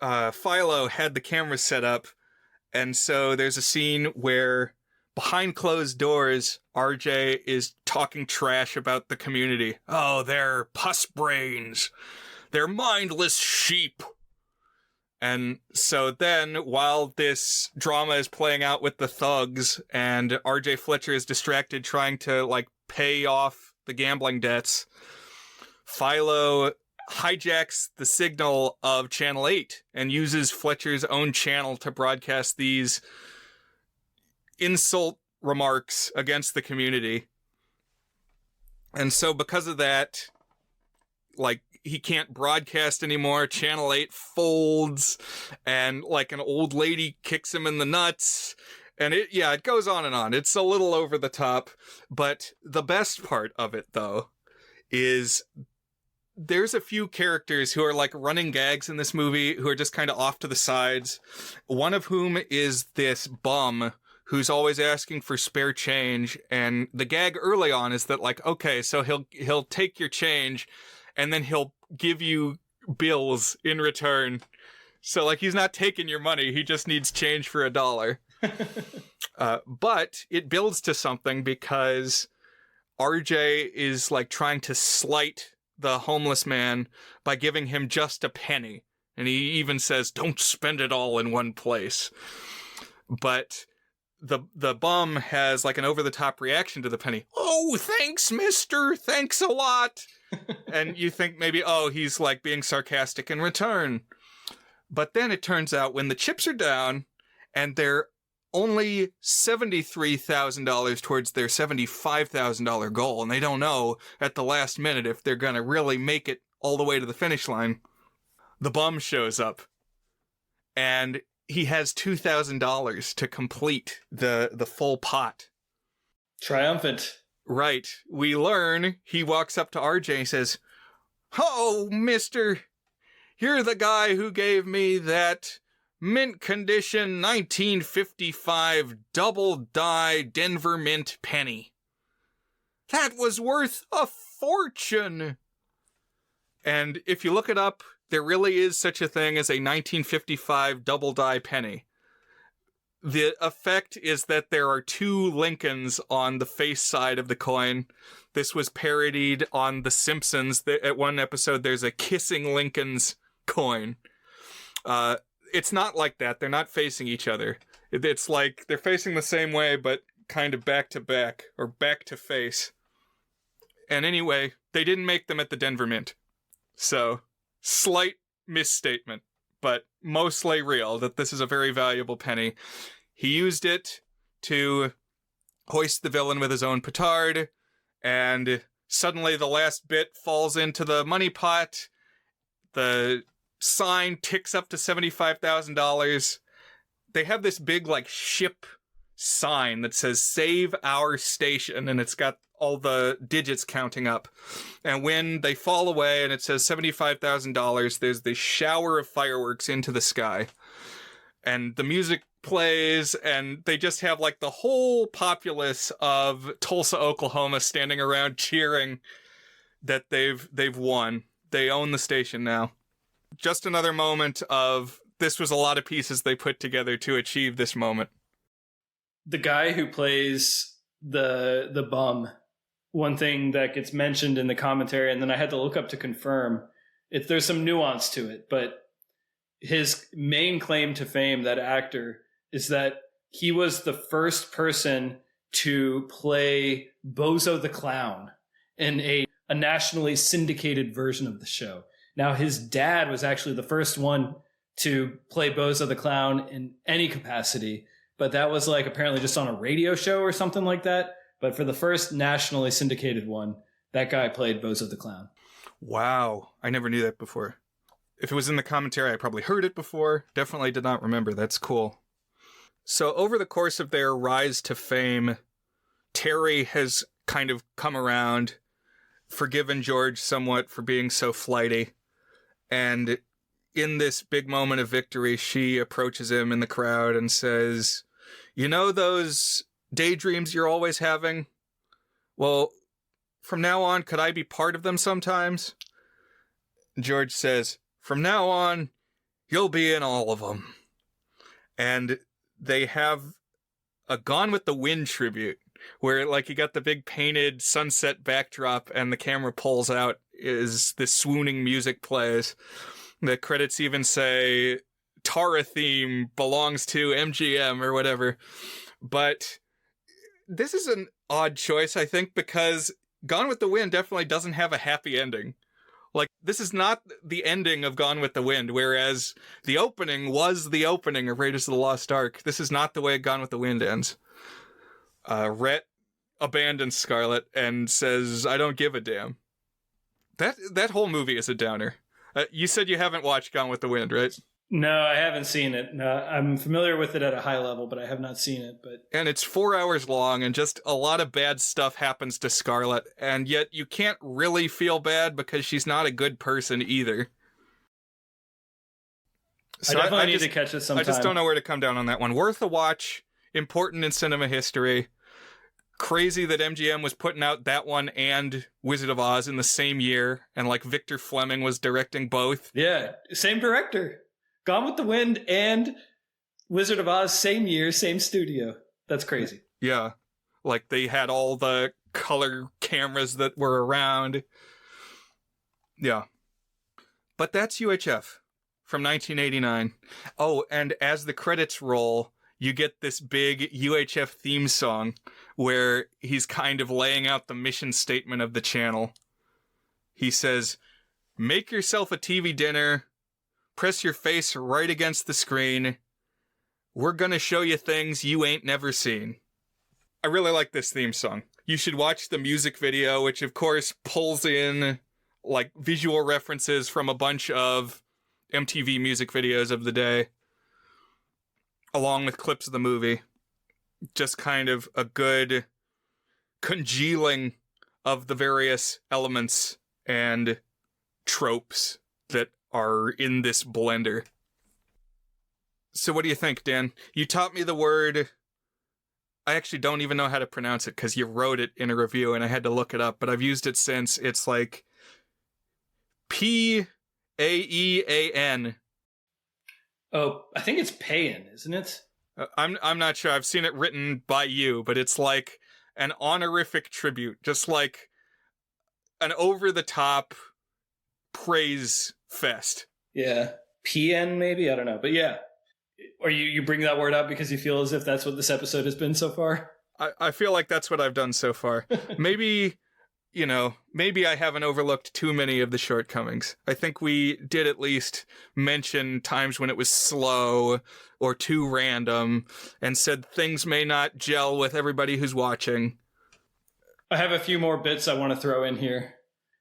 Philo had the camera set up, and so there's a scene where behind closed doors, RJ is talking trash about the community. Oh, they're pus brains. They're mindless sheep. And so then, while this drama is playing out with the thugs, and RJ Fletcher is distracted trying to, like, pay off the gambling debts, Philo hijacks the signal of Channel 8 and uses Fletcher's own channel to broadcast these insult remarks against the community. And so because of that, like, he can't broadcast anymore. Channel 8 folds, and like an old lady kicks him in the nuts. And it goes on and on. It's a little over the top, but the best part of it, though, is there's a few characters who are like running gags in this movie who are just kind of off to the sides. One of whom is this bum who's always asking for spare change. And the gag early on is that, like, okay, so he'll take your change and then he'll give you bills in return. So, like, he's not taking your money. He just needs change for $1. But it builds to something because RJ is, like, trying to slight the homeless man by giving him just a penny. And he even says, don't spend it all in one place. But the bum has, like, an over-the-top reaction to the penny. Oh, thanks, mister. Thanks a lot. And you think maybe, oh, he's, like, being sarcastic in return. But then it turns out when the chips are down and they're only $73,000 towards their $75,000 goal, and they don't know at the last minute if they're going to really make it all the way to the finish line, the bum shows up. And he has $2,000 to complete the full pot.
Triumphant.
Right. We learn he walks up to RJ and says, oh, mister, you're the guy who gave me that mint condition 1955 double die Denver Mint penny. That was worth a fortune. And if you look it up, there really is such a thing as a 1955 double die penny. The effect is that there are two Lincolns on the face side of the coin. This was parodied on The Simpsons. At one episode, there's a Kissing Lincoln's coin. It's not like that. They're not facing each other. It's like they're facing the same way, but kind of back to back, or back to face. And anyway, they didn't make them at the Denver Mint. So, slight misstatement, but mostly real, that this is a very valuable penny. He used it to hoist the villain with his own petard, and suddenly the last bit falls into the money pot. The sign ticks up to $75,000. They have this big, like, ship sign that says "Save Our Station," and it's got all the digits counting up. And when they fall away and it says $75,000, there's this shower of fireworks into the sky. And the music plays, and they just have, like, the whole populace of Tulsa, Oklahoma standing around cheering that they've won. They own the station now. Just another moment of, this was a lot of pieces they put together to achieve this moment.
The guy who plays the bum, one thing that gets mentioned in the commentary, and then I had to look up to confirm, there's some nuance to it, but his main claim to fame, that actor, is that he was the first person to play Bozo the Clown in a nationally syndicated version of the show. Now, his dad was actually the first one to play Bozo the Clown in any capacity, but that was, like, apparently just on a radio show or something like that. But for the first nationally syndicated one, that guy played Bozo the Clown.
Wow. I never knew that before. If it was in the commentary, I probably heard it before. Definitely did not remember. That's cool. So over the course of their rise to fame, Terry has kind of come around, forgiven George somewhat for being so flighty. And in this big moment of victory, she approaches him in the crowd and says, you know those daydreams you're always having? Well, from now on, could I be part of them sometimes? George says, from now on, you'll be in all of them. And they have a Gone with the Wind tribute, where like you got the big painted sunset backdrop and the camera pulls out as this swooning music plays. The credits even say Tara theme belongs to MGM or whatever. But this is an odd choice, I think, because Gone with the Wind definitely doesn't have a happy ending. Like, this is not the ending of Gone with the Wind, whereas the opening was the opening of Raiders of the Lost Ark. This is not the way Gone with the Wind ends. Rhett abandons Scarlett and says, I don't give a damn. That whole movie is a downer. You said you haven't watched Gone with the Wind, right?
No, I haven't seen it. No, I'm familiar with it at a high level, but I have not seen it.
And it's 4 hours long, and just a lot of bad stuff happens to Scarlett, and yet you can't really feel bad because she's not a good person either.
So I definitely need to catch it sometime.
I just don't know where to come down on that one. Worth a watch, important in cinema history. Crazy that MGM was putting out that one and Wizard of Oz in the same year, and like Victor Fleming was directing both.
Yeah, same director. Gone with the Wind and Wizard of Oz, same year, same studio. That's crazy.
Yeah. Like they had all the color cameras that were around. Yeah. But that's UHF from 1989. Oh, and as the credits roll, you get this big UHF theme song where he's kind of laying out the mission statement of the channel. He says, make yourself a TV dinner. Press your face right against the screen. We're gonna show you things you ain't never seen. I really like this theme song. You should watch the music video, which of course pulls in like visual references from a bunch of MTV music videos of the day, along with clips of the movie. Just kind of a good congealing of the various elements and tropes that are in this blender. So what do you think, Dan? You taught me the word... I actually don't even know how to pronounce it because you wrote it in a review and I had to look it up, but I've used it since. It's like P-A-E-A-N.
Oh, I think it's Payan, isn't it?
I'm not sure. I've seen it written by you, but it's like an honorific tribute, just like an over-the-top praise fest.
Yeah. PN maybe? I don't know. But yeah. Or you bring that word up because you feel as if that's what this episode has been so far?
I feel like that's what I've done so far. Maybe, maybe I haven't overlooked too many of the shortcomings. I think we did at least mention times when it was slow or too random and said things may not gel with everybody who's watching.
I have a few more bits I want to throw in here.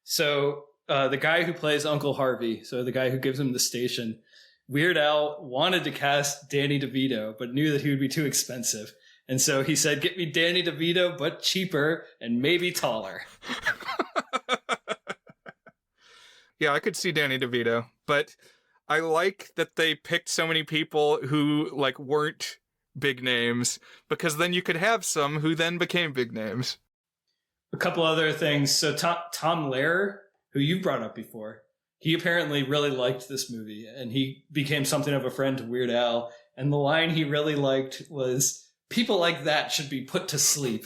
So the guy who plays Uncle Harvey, so the guy who gives him the station, Weird Al wanted to cast Danny DeVito, but knew that he would be too expensive. And so he said, get me Danny DeVito, but cheaper and maybe taller.
Yeah, I could see Danny DeVito, but I like that they picked so many people who weren't big names, because then you could have some who then became big names.
A couple other things. So Tom Lehrer, who you've brought up before, he apparently really liked this movie, and he became something of a friend to Weird Al. And the line he really liked was, people like that should be put to sleep.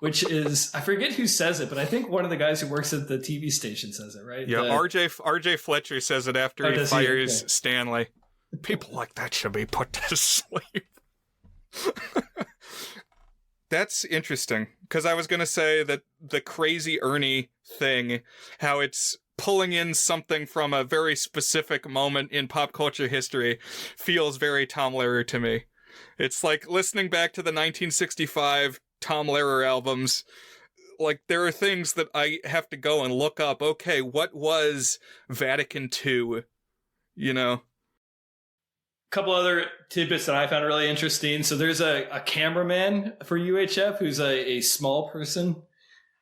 Which is, I forget who says it, but I think one of the guys who works at the TV station says it, right?
Yeah, RJ Fletcher says it after he fires Stanley. People like that should be put to sleep. That's interesting, because I was going to say that the Crazy Ernie thing, how it's pulling in something from a very specific moment in pop culture history, feels very Tom Lehrer to me. It's like listening back to the 1965 Tom Lehrer albums. Like, there are things that I have to go and look up. Okay, what was Vatican II?
Couple other tidbits that I found really interesting. So there's a cameraman for UHF who's a small person.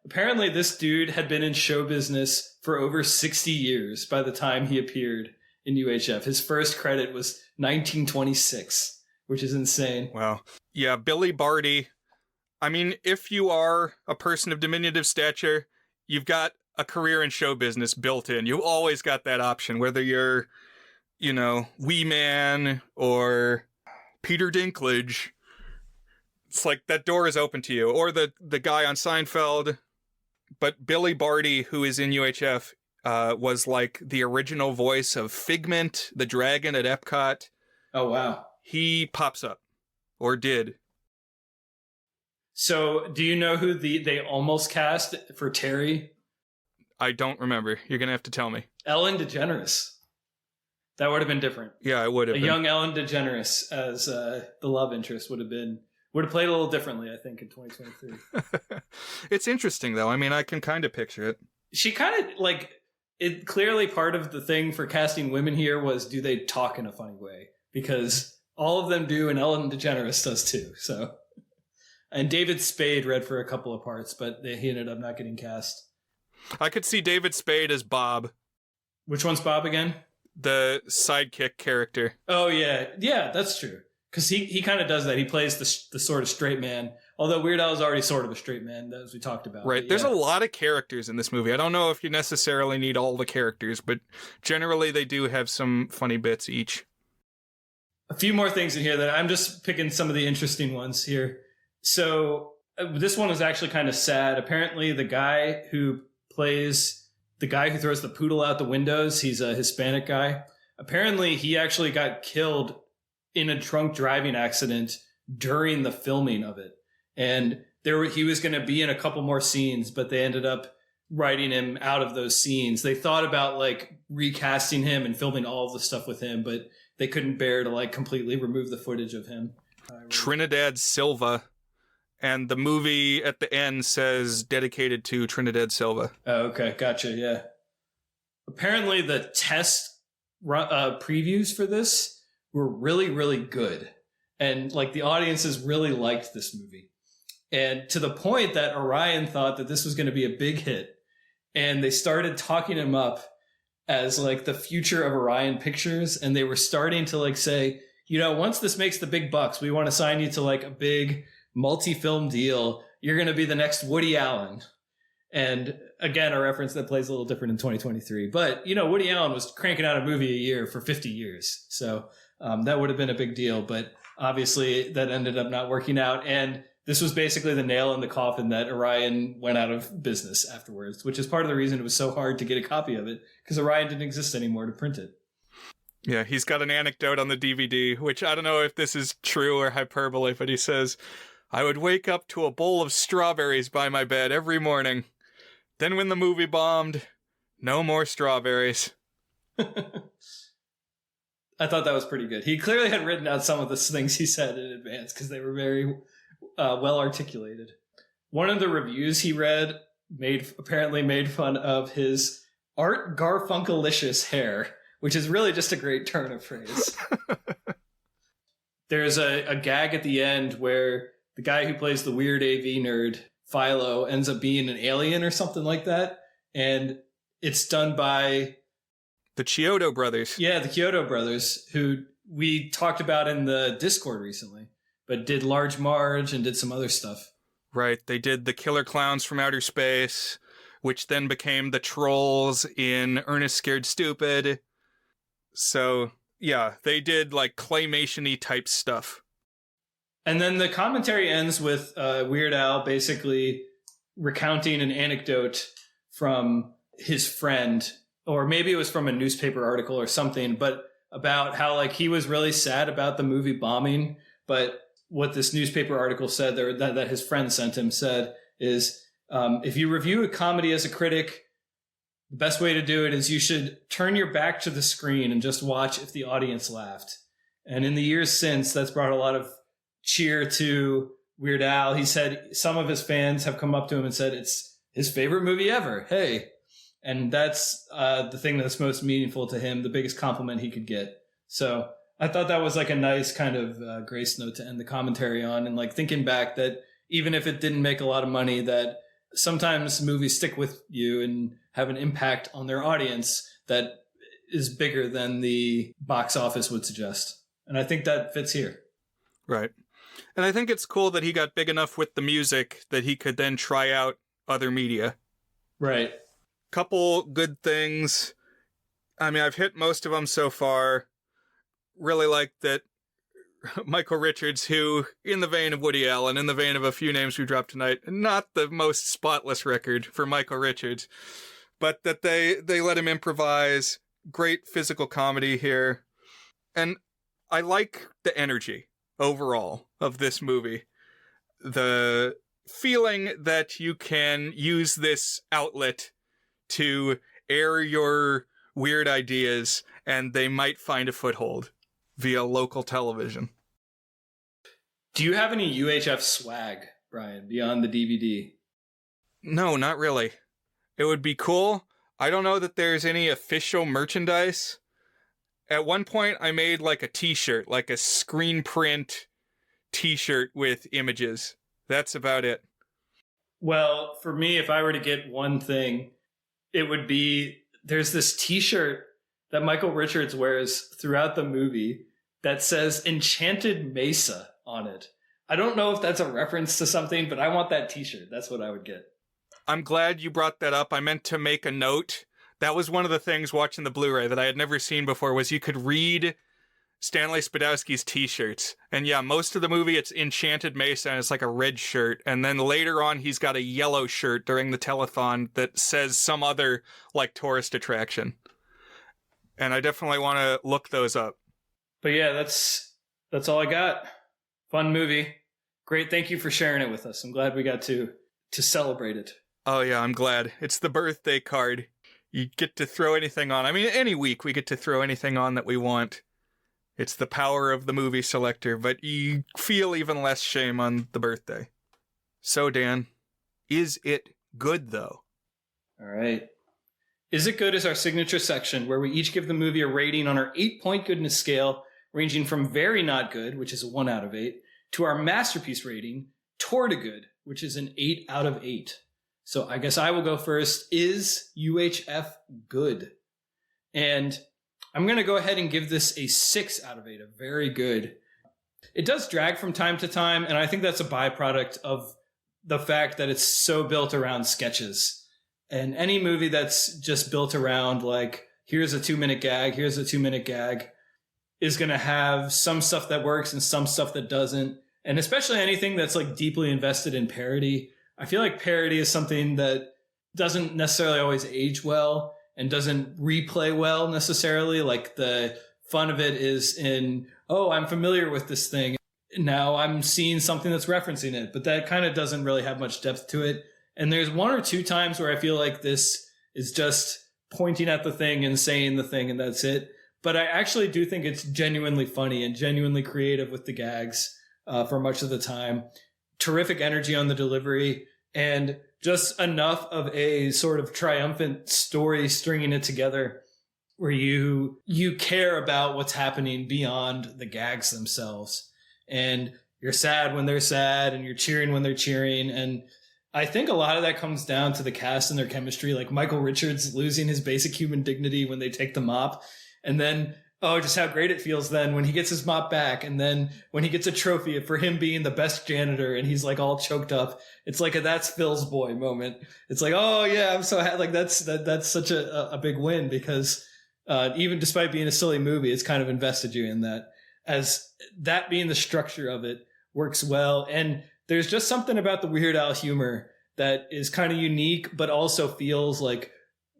Apparently this dude had been in show business for over 60 years by the time he appeared in UHF. His first credit was 1926, which is insane.
Wow. Yeah, Billy Barty, I mean, if you are a person of diminutive stature, you've got a career in show business built in. You always got that option, whether you're, Wee Man or Peter Dinklage. It's like that door is open to you. Or the guy on Seinfeld. But Billy Barty, who is in UHF, was like the original voice of Figment, the dragon at Epcot.
Oh, wow.
He pops up. Or did.
So, do you know who they almost cast for Terry?
I don't remember. You're going to have to tell me.
Ellen DeGeneres. That would have been different.
Yeah, it would have been.
A young Ellen DeGeneres as the love interest would have played a little differently, I think, in 2023.
It's interesting, though. I mean, I can kind of picture it.
She kind of, it clearly part of the thing for casting women here was, do they talk in a funny way? Because all of them do, and Ellen DeGeneres does too, so... And David Spade read for a couple of parts, but he ended up not getting cast.
I could see David Spade as Bob.
Which one's Bob again?
The sidekick character.
Oh, yeah. Yeah, that's true. Because he kind of does that. He plays the sort of straight man. Although Weird Al is already sort of a straight man, as we talked about.
Right. There's a lot of characters in this movie. I don't know if you necessarily need all the characters, but generally they do have some funny bits each.
A few more things in here that I'm just picking some of the interesting ones here. So this one is actually kind of sad. Apparently, the guy who plays the guy who throws the poodle out the windows, he's a Hispanic guy. Apparently, he actually got killed in a drunk driving accident during the filming of it. And he was going to be in a couple more scenes, but they ended up writing him out of those scenes. They thought about recasting him and filming all of the stuff with him, but they couldn't bear to completely remove the footage of him.
Trinidad Silva. And the movie at the end says dedicated to Trinidad Silva.
Oh, okay. Gotcha. Yeah. Apparently the test previews for this were really, really good. And the audiences really liked this movie. And to the point that Orion thought that this was going to be a big hit. And they started talking him up as the future of Orion Pictures. And they were starting to say, once this makes the big bucks, we want to sign you to a big multi-film deal. You're going to be the next Woody Allen. And again, a reference that plays a little different in 2023. But, Woody Allen was cranking out a movie a year for 50 years. So that would have been a big deal. But obviously that ended up not working out. And this was basically the nail in the coffin that Orion went out of business afterwards, which is part of the reason it was so hard to get a copy of it, because Orion didn't exist anymore to print it.
Yeah, he's got an anecdote on the DVD, which I don't know if this is true or hyperbole, but he says, I would wake up to a bowl of strawberries by my bed every morning. Then when the movie bombed, no more strawberries.
I thought that was pretty good. He clearly had written out some of the things he said in advance because they were very well articulated. One of the reviews he read apparently made fun of his Art Garfunkelicious hair, which is really just a great turn of phrase. There's a gag at the end where the guy who plays the weird AV nerd, Philo, ends up being an alien or something like that. And it's done by...
the Chiodo brothers.
Yeah, the Chiodo brothers, who we talked about in the Discord recently, but did Large Marge and did some other stuff.
Right. They did the Killer Clowns from Outer Space, which then became the Trolls in Ernest Scared Stupid. So, yeah, they did claymation-y type stuff.
And then the commentary ends with Weird Al basically recounting an anecdote from his friend, or maybe it was from a newspaper article or something, but about how he was really sad about the movie bombing. But what this newspaper article said that his friend sent him said is, if you review a comedy as a critic, the best way to do it is you should turn your back to the screen and just watch if the audience laughed. And in the years since, that's brought a lot of cheer to Weird Al. He said some of his fans have come up to him and said it's his favorite movie ever. Hey. And that's the thing that's most meaningful to him, the biggest compliment he could get. So I thought that was a nice kind of grace note to end the commentary on. And thinking back that even if it didn't make a lot of money, that sometimes movies stick with you and have an impact on their audience that is bigger than the box office would suggest. And I think that fits here.
Right. And I think it's cool that he got big enough with the music that he could then try out other media.
Right.
Couple good things. I mean, I've hit most of them so far. Really like that Michael Richards, who, in the vein of Woody Allen, in the vein of a few names we dropped tonight, not the most spotless record for Michael Richards, but that they let him improvise. Great physical comedy here. And I like the energy overall of this movie. The feeling that you can use this outlet to air your weird ideas and they might find a foothold via local television.
Do you have any UHF swag, Brian, beyond the DVD?
No, not really. It would be cool. I don't know that there's any official merchandise. At one point, I made like a t-shirt, like a screen print t-shirt with images. That's about it.
Well, for me, if I were to get one thing, it would be there's this t-shirt that Michael Richards wears throughout the movie that says Enchanted Mesa on it. I don't know if that's a reference to something, but I want that t-shirt. That's what I would get.
I'm glad you brought that up. I meant to make a note. That was one of the things watching the Blu-ray that I had never seen before, was you could read Stanley Spadowski's t-shirts. And yeah, most of the movie it's Enchanted Mesa and it's like a red shirt. And then later on he's got a yellow shirt during the telethon that says some other like tourist attraction. And I definitely want to look those up.
But yeah, that's all I got. Fun movie. Great. Thank you for sharing it with us. I'm glad we got to celebrate it.
Oh yeah, I'm glad. It's the birthday card. You get to throw anything on. I mean, any week we get to throw anything on that we want. It's the power of the movie selector, but you feel even less shame on the birthday. So, Dan, is it good, though?
All right. Is it good is our signature section where we each give the movie a rating on our 8-point goodness scale, ranging from very not good, which is a 1 out of 8, to our masterpiece rating, toward a good, which is an 8 out of 8. So I guess I will go first. Is UHF good? And I'm going to go ahead and give this a 6 out of 8, a very good. It does drag from time to time, and I think that's a byproduct of the fact that it's so built around sketches. And any movie that's just built around, like, here's a 2-minute gag, here's a 2-minute gag, is going to have some stuff that works and some stuff that doesn't. And especially anything that's, like, deeply invested in parody. I feel like parody is something that doesn't necessarily always age well and doesn't replay well necessarily. Like the fun of it is in, oh, I'm familiar with this thing. Now I'm seeing something that's referencing it, but that kind of doesn't really have much depth to it. And there's 1 or 2 times where I feel like this is just pointing at the thing and saying the thing and that's it. But I actually do think it's genuinely funny and genuinely creative with the gags for much of the time. Terrific energy on the delivery and just enough of a sort of triumphant story stringing it together where you care about what's happening beyond the gags themselves. And you're sad when they're sad and you're cheering when they're cheering. And I think a lot of that comes down to the cast and their chemistry, like Michael Richards losing his basic human dignity when they take the mop. And then, oh, just how great it feels then when he gets his mop back. And then when he gets a trophy for him being the best janitor and he's like all choked up. It's like a that's Phil's boy moment. It's like, oh yeah, I'm so happy. Like that's such a big win because even despite being a silly movie, it's kind of invested you in that, as that being the structure of it works well. And there's just something about the Weird Al humor that is kind of unique, but also feels like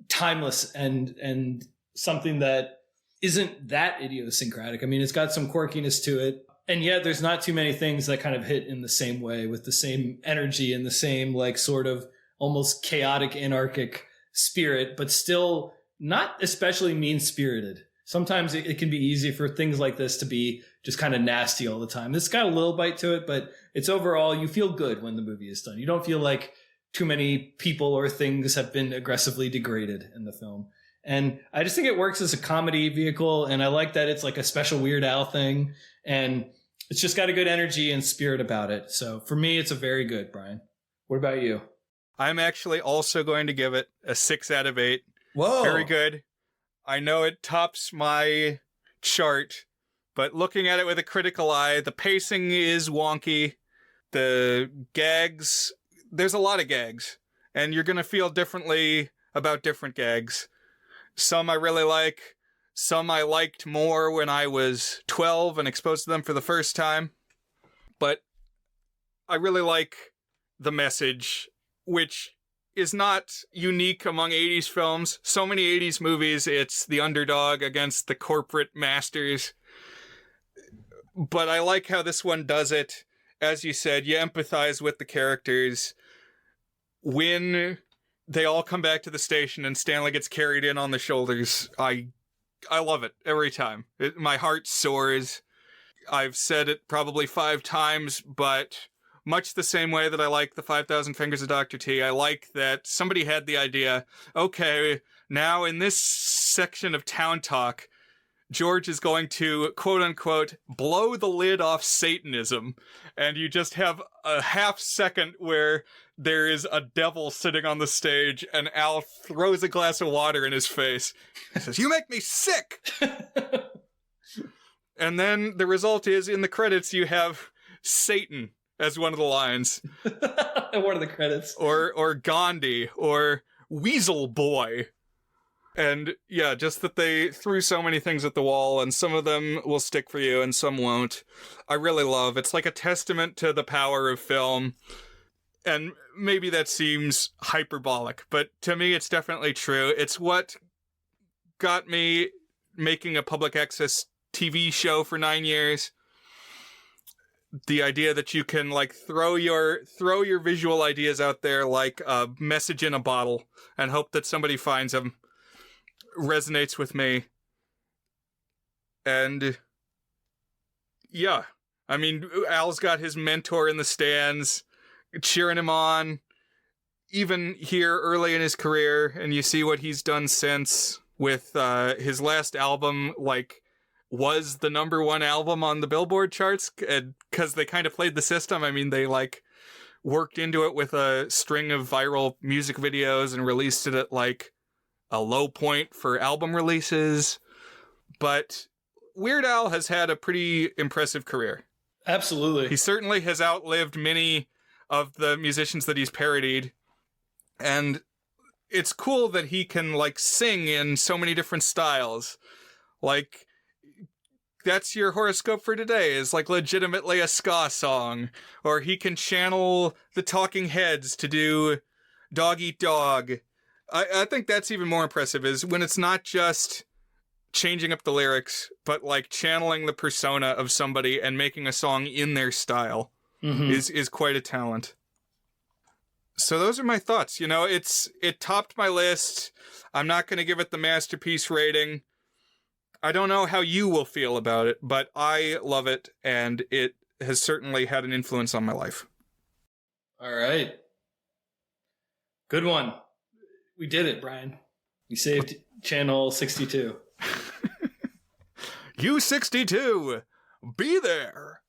timeless and something that isn't that idiosyncratic. I mean, it's got some quirkiness to it. And yet there's not too many things that kind of hit in the same way with the same energy and the same like sort of almost chaotic anarchic spirit, but still not especially mean-spirited. Sometimes it can be easy for things like this to be just kind of nasty all the time. This got a little bite to it, but it's overall, you feel good when the movie is done. You don't feel like too many people or things have been aggressively degraded in the film. And I just think it works as a comedy vehicle. And I like that it's like a special Weird Al thing. And it's just got a good energy and spirit about it. So for me, it's a very good, Brian. What about you?
I'm actually also going to give it a 6 out of 8.
Whoa.
Very good. I know it tops my chart, But looking at it with a critical eye, the pacing is wonky. The gags, there's a lot of gags, and you're going to feel differently about different gags. Some I really like, some I liked more when I was 12 and exposed to them for the first time. But I really like the message, which is not unique among 80s films. So many 80s movies, it's the underdog against the corporate masters. But I like how this one does it. As you said, you empathize with the characters. When they all come back to the station and Stanley gets carried in on the shoulders, I love it every time. My heart soars. I've said it probably 5 times, but much the same way that I like the 5,000 Fingers of Dr. T, I like that somebody had the idea, okay, now in this section of Town Talk, George is going to, quote-unquote, blow the lid off Satanism, and you just have a half second where there is a devil sitting on the stage, and Al throws a glass of water in his face. He says, "You make me sick!" And then the result is, in the credits, you have Satan as one of the lines.
One of the credits.
Or Gandhi, or Weasel Boy. And yeah, just that they threw so many things at the wall, and some of them will stick for you and some won't. I really love. It's like a testament to the power of film. And maybe that seems hyperbolic, but to me it's definitely true. It's what got me making a public access TV show for 9 years. The idea that you can like throw your visual ideas out there like a message in a bottle and hope that somebody finds them resonates with me. And yeah, I mean, Al's got his mentor in the stands cheering him on, even here early in his career, and you see what he's done since with his last album, like, was the #1 album on the Billboard charts, because they kind of played the system. I mean, they like worked into it with a string of viral music videos and released it at like a low point for album releases. But Weird Al has had a pretty impressive career.
Absolutely.
He certainly has outlived many of the musicians that he's parodied. And it's cool that he can like sing in so many different styles. Like, that's your horoscope for today, is like legitimately a ska song. Or he can channel the Talking Heads to do Dog Eat Dog. I think that's even more impressive, is when it's not just changing up the lyrics, but like channeling the persona of somebody and making a song in their style is quite a talent. So those are my thoughts. You know, it topped my list. I'm not going to give it the masterpiece rating. I don't know how you will feel about it, but I love it, and it has certainly had an influence on my life.
All right. Good one. We did it, Brian. We saved Channel 62.
U62, be there.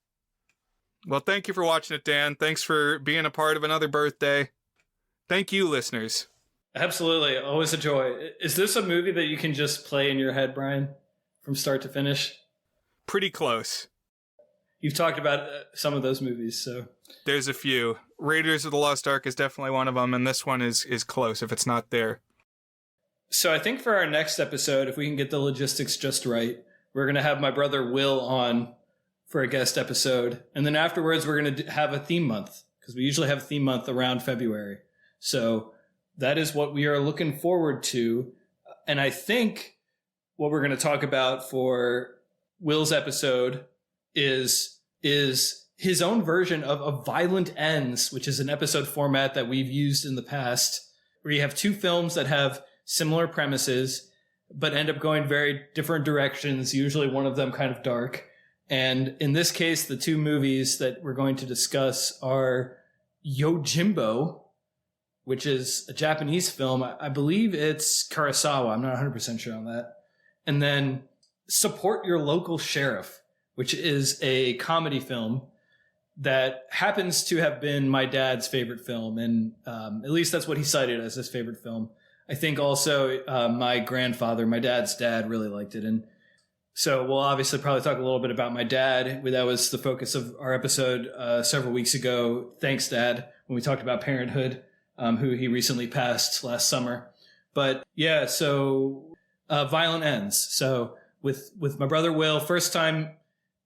Well, thank you for watching it, Dan. Thanks for being a part of another birthday. Thank you, listeners.
Absolutely. Always a joy. Is this a movie that you can just play in your head, Brian, from start to finish?
Pretty close.
You've talked about some of those movies, so.
There's a few. Raiders of the Lost Ark is definitely one of them, and this one is close if it's not there.
So I think for our next episode, if we can get the logistics just right, we're going to have my brother Will on for a guest episode. And then afterwards, we're going to have a theme month, because we usually have a theme month around February. So that is what we are looking forward to. And I think what we're going to talk about for Will's episode is his own version of Violent Ends, which is an episode format that we've used in the past, where you have two films that have similar premises, but end up going very different directions, usually one of them kind of dark. And in this case, the two movies that we're going to discuss are Yojimbo, which is a Japanese film. I believe it's Kurosawa. I'm not 100% sure on that. And then Support Your Local Sheriff, which is a comedy film that happens to have been my dad's favorite film. And at least that's what he cited as his favorite film. I think also my grandfather, my dad's dad, really liked it. And So we'll obviously probably talk a little bit about my dad. That was the focus of our episode several weeks ago. Thanks, Dad, when we talked about parenthood, who he recently passed last summer. But yeah, so violent ends. So with my brother Will, first time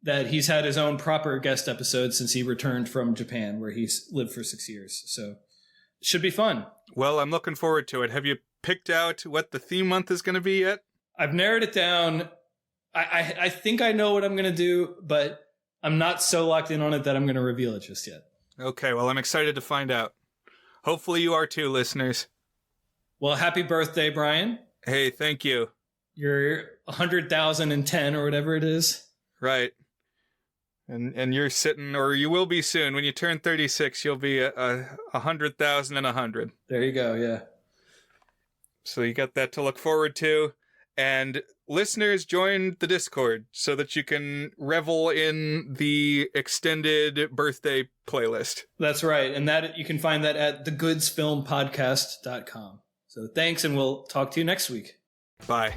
that he's had his own proper guest episode since he returned from Japan, where he's lived for 6 years. So it should be fun.
Well, I'm looking forward to it. Have you picked out what the theme month is going to be yet?
I've narrowed it down. I think I know what I'm going to do, but I'm not so locked in on it that I'm going to reveal it just yet.
Okay, well, I'm excited to find out. Hopefully you are too, listeners.
Well, happy birthday, Brian.
Hey, thank you.
You're 100,010 or whatever it is.
Right. And you're sitting, or you will be soon. When you turn 36, you'll be 100,100.
There you go, yeah.
So you got that to look forward to. And listeners, join the Discord so that you can revel in the extended birthday playlist.
That's right. And that you can find that at thegoodsfilmpodcast.com. So thanks, and we'll talk to you next week.
Bye.